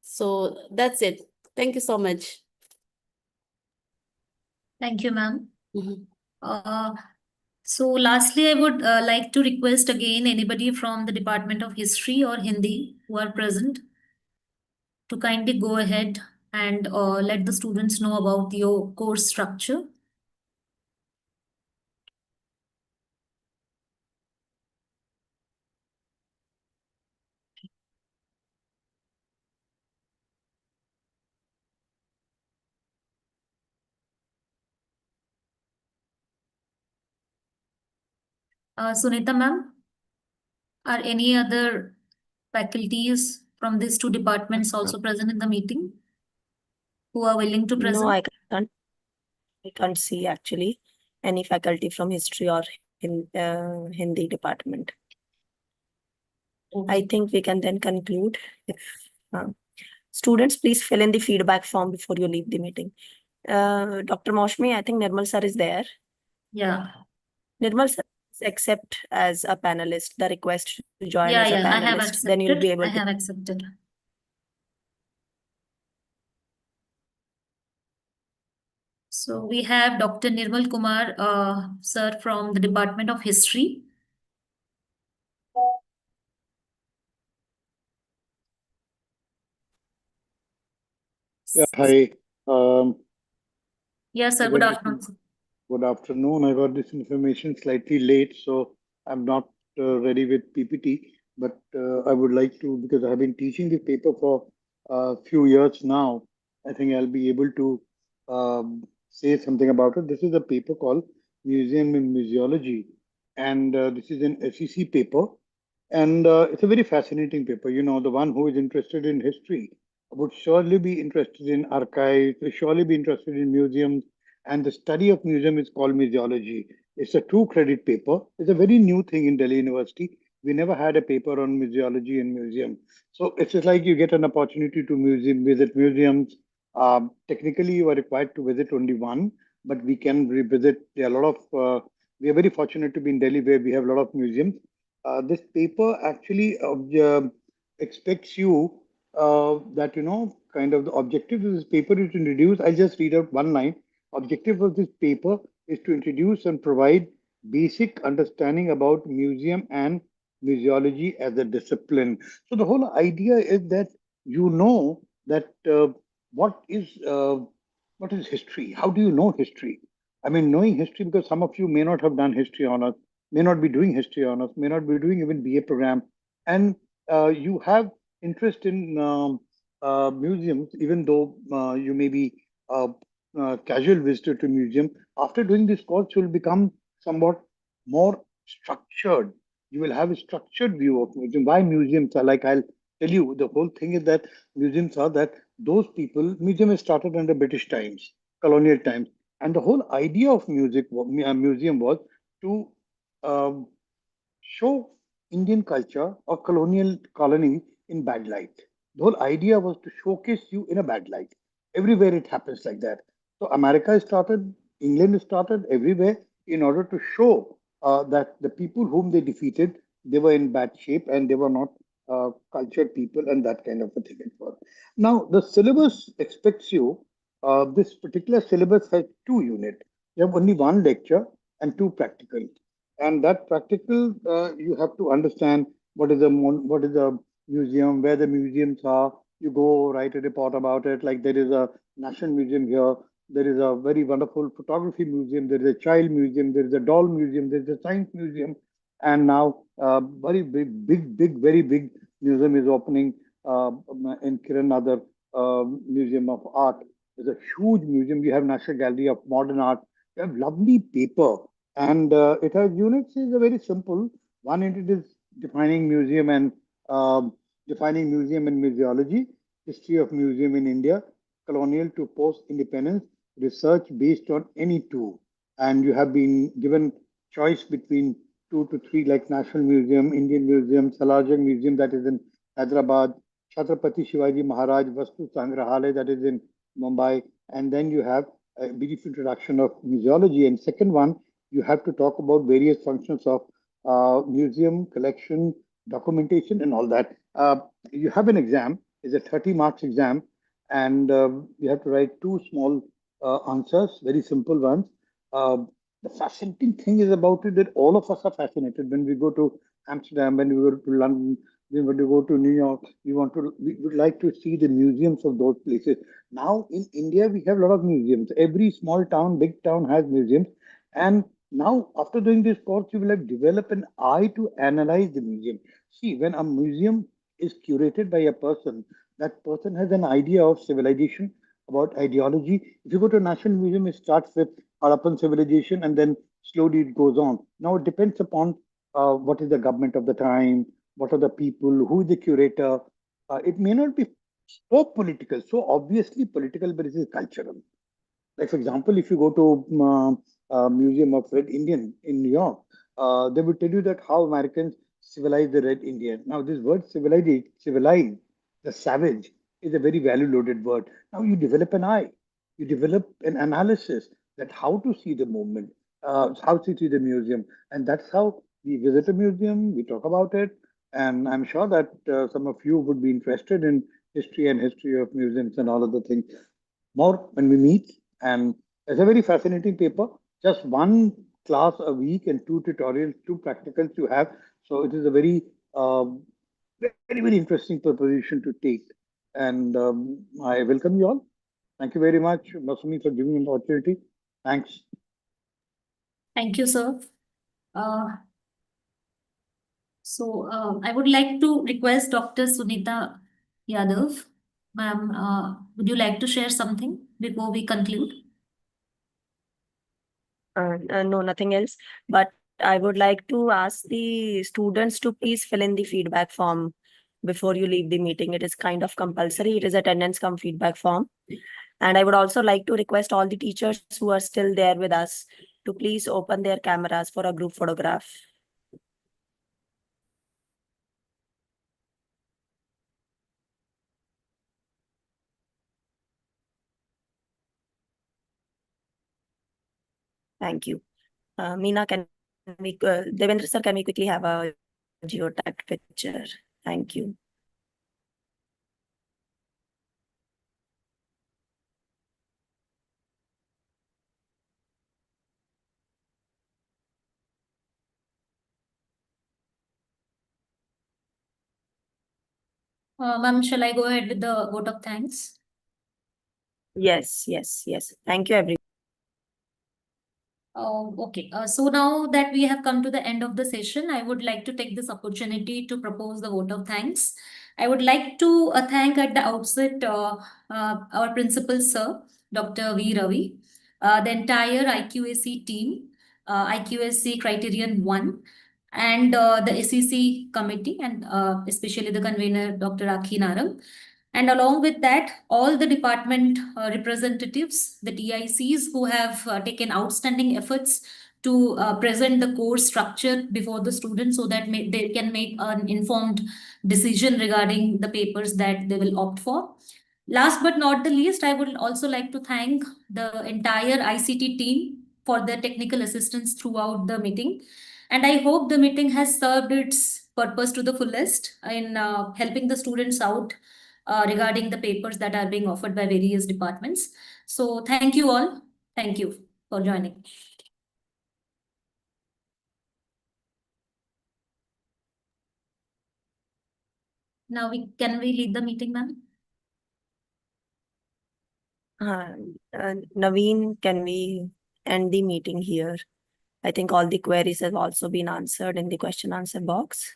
So that's it. Thank you so much. Thank you, ma'am. Mhm. So lastly, I would like to request again anybody from the Department of History or Hindi who are present to kindly go ahead and let the students know about your course structure. Sunita ma'am, are any other faculties from these two departments also present in the meeting who are willing to No, present? I can't see actually any faculty from history or Hindi department. I think we can then conclude. Students, please fill in the feedback form before you leave the meeting. Dr. Moshmi, I think Nirmal sir is there. Yeah. Nirmal sir, accept as a panelist the request to join Yeah, as a yeah, I have panelist. Then you'll be accepted. able I to. have accepted. So we have Dr. Nirmal Kumar, sir from the Department of History. Yeah, hi. Yes, I sir. Good got this afternoon. Sir. Good afternoon. I got this information slightly late, so I'm not ready with PPT, but I would like to, because I have been teaching the paper for a few years now, I think I'll be able to say something about it. This is a paper called Museum in Museology, and this is an SEC paper, and it's a very fascinating paper. You know, the one who is interested in history would surely be interested in archives, will surely be interested in museums, and the study of museum is called museology. It's a two credit paper. It's a very new thing in Delhi University. We never had a paper on museology and museum. So it's just like you get an opportunity to visit museums. Technically, you are required to visit only one, but we can revisit. There are a lot of, we are very fortunate to be in Delhi where we have a lot of museums. This paper actually expects you that, you know, kind of the objective of this paper is to introduce. I'll just read out one line. Objective of this paper is to introduce and provide basic understanding about museum and museology as a discipline. So the whole idea is that you know that what is history? How do you know history? I mean, knowing history, because some of you may not have done history honors, may not be doing history honors, may not be doing even BA program, and you have interest in museums, even though you may be casual visitor to museum. After doing this course, you will become somewhat more structured. You will have a structured view of museum. Why museums are like, I'll tell you, the whole thing is that museums are that those people, museum is started under British times, colonial times. And the whole idea of museum was to um, show Indian culture or colonial colony in bad light. The whole idea was to showcase you in a bad light. Everywhere it happens like that. So America started, England started everywhere in order to show that the people whom they defeated, they were in bad shape and they were not cultured people and that kind of a thing. Now the syllabus expects you. This particular syllabus has 2 units. You have only 1 lecture and 2 practical, and that practical you have to understand what is the museum, where the museums are. You go write a report about it. Like there is a national museum here, there is a very wonderful photography museum, there is a child museum, there is a doll museum, there is a science museum, and now very big very big museum is opening in Kiran Nadar Museum of Art. There's a huge museum. You have National Gallery of Modern Art. You have lovely paper, and it has units. Is a very simple one. Unit is defining museum and museology, history of museum in India, colonial to post-independence, research based on any two. And you have been given choice between 2 to 3, like National Museum, Indian Museum, Salajang Museum, that is in Hyderabad, Chhatrapati Shivaji Maharaj Vastu Sangrahalaya, that is in Mumbai, and then you have a brief introduction of museology. And second one, you have to talk about various functions of museum, collection, documentation, and all that. You have an exam, it's a 30 marks exam, and you have to write 2 small answers, very simple ones. The fascinating thing is about it that all of us are fascinated when we go to Amsterdam, when we go to London, when we go to New York. We would like to see the museums of those places. Now in India, we have a lot of museums. Every small town, big town has museums. And now after doing this course, you will have developed an eye to analyze the museum. See, when a museum is curated by a person, that person has an idea of civilization, about ideology. If you go to a national museum, it starts with Harappan civilization and then slowly it goes on. Now it depends upon what is the government of the time, what are the people, who is the curator. It may not be so political, so obviously political, but it is cultural. Like for example, if you go to Museum of Red Indian in New York, they will tell you that how Americans civilized the Red Indian. Now this word civilize, the savage, is a very value-loaded word. Now you develop an eye, you develop an analysis that how to see the movement, how to see the museum, and that's how we visit a museum, we talk about it, and I'm sure that some of you would be interested in history and history of museums and all of the things more when we meet. And it's a very fascinating paper. Just 1 class a week and 2 tutorials, 2 practicals you have. So it is a very, very interesting proposition to take. And I welcome you all. Thank you very much, Masumi, for giving me the opportunity. Thanks. Thank you, sir. I would like to request Dr. Sunita Yadav. Ma'am, would you like to share something before we conclude? No, nothing else. But I would like to ask the students to please fill in the feedback form before you leave the meeting. It is kind of compulsory. It is attendance cum feedback form. And I would also like to request all the teachers who are still there with us to please open their cameras for a group photograph. Thank you. Meena, Devendra sir, can we quickly have a geotagged picture? Thank you. Ma'am, shall I go ahead with the vote of thanks? Yes. Thank you, everyone. Okay. So now that we have come to the end of the session, I would like to take this opportunity to propose the vote of thanks. I would like to thank at the outset our principal, sir, Dr. V. Ravi, the entire IQAC team, IQAC Criterion 1, and the SEC committee, and especially the convener, Dr. Rakhi Narang. And along with that, all the department representatives, the TICs who have taken outstanding efforts to present the course structure before the students so that they can make an informed decision regarding the papers that they will opt for. Last but not the least, I would also like to thank the entire ICT team for their technical assistance throughout the meeting. And I hope the meeting has served its purpose to the fullest in helping the students out regarding the papers that are being offered by various departments. So thank you all. Thank you for joining. Now can we lead the meeting, ma'am? Naveen, can we end the meeting here? I think all the queries have also been answered in the question answer box.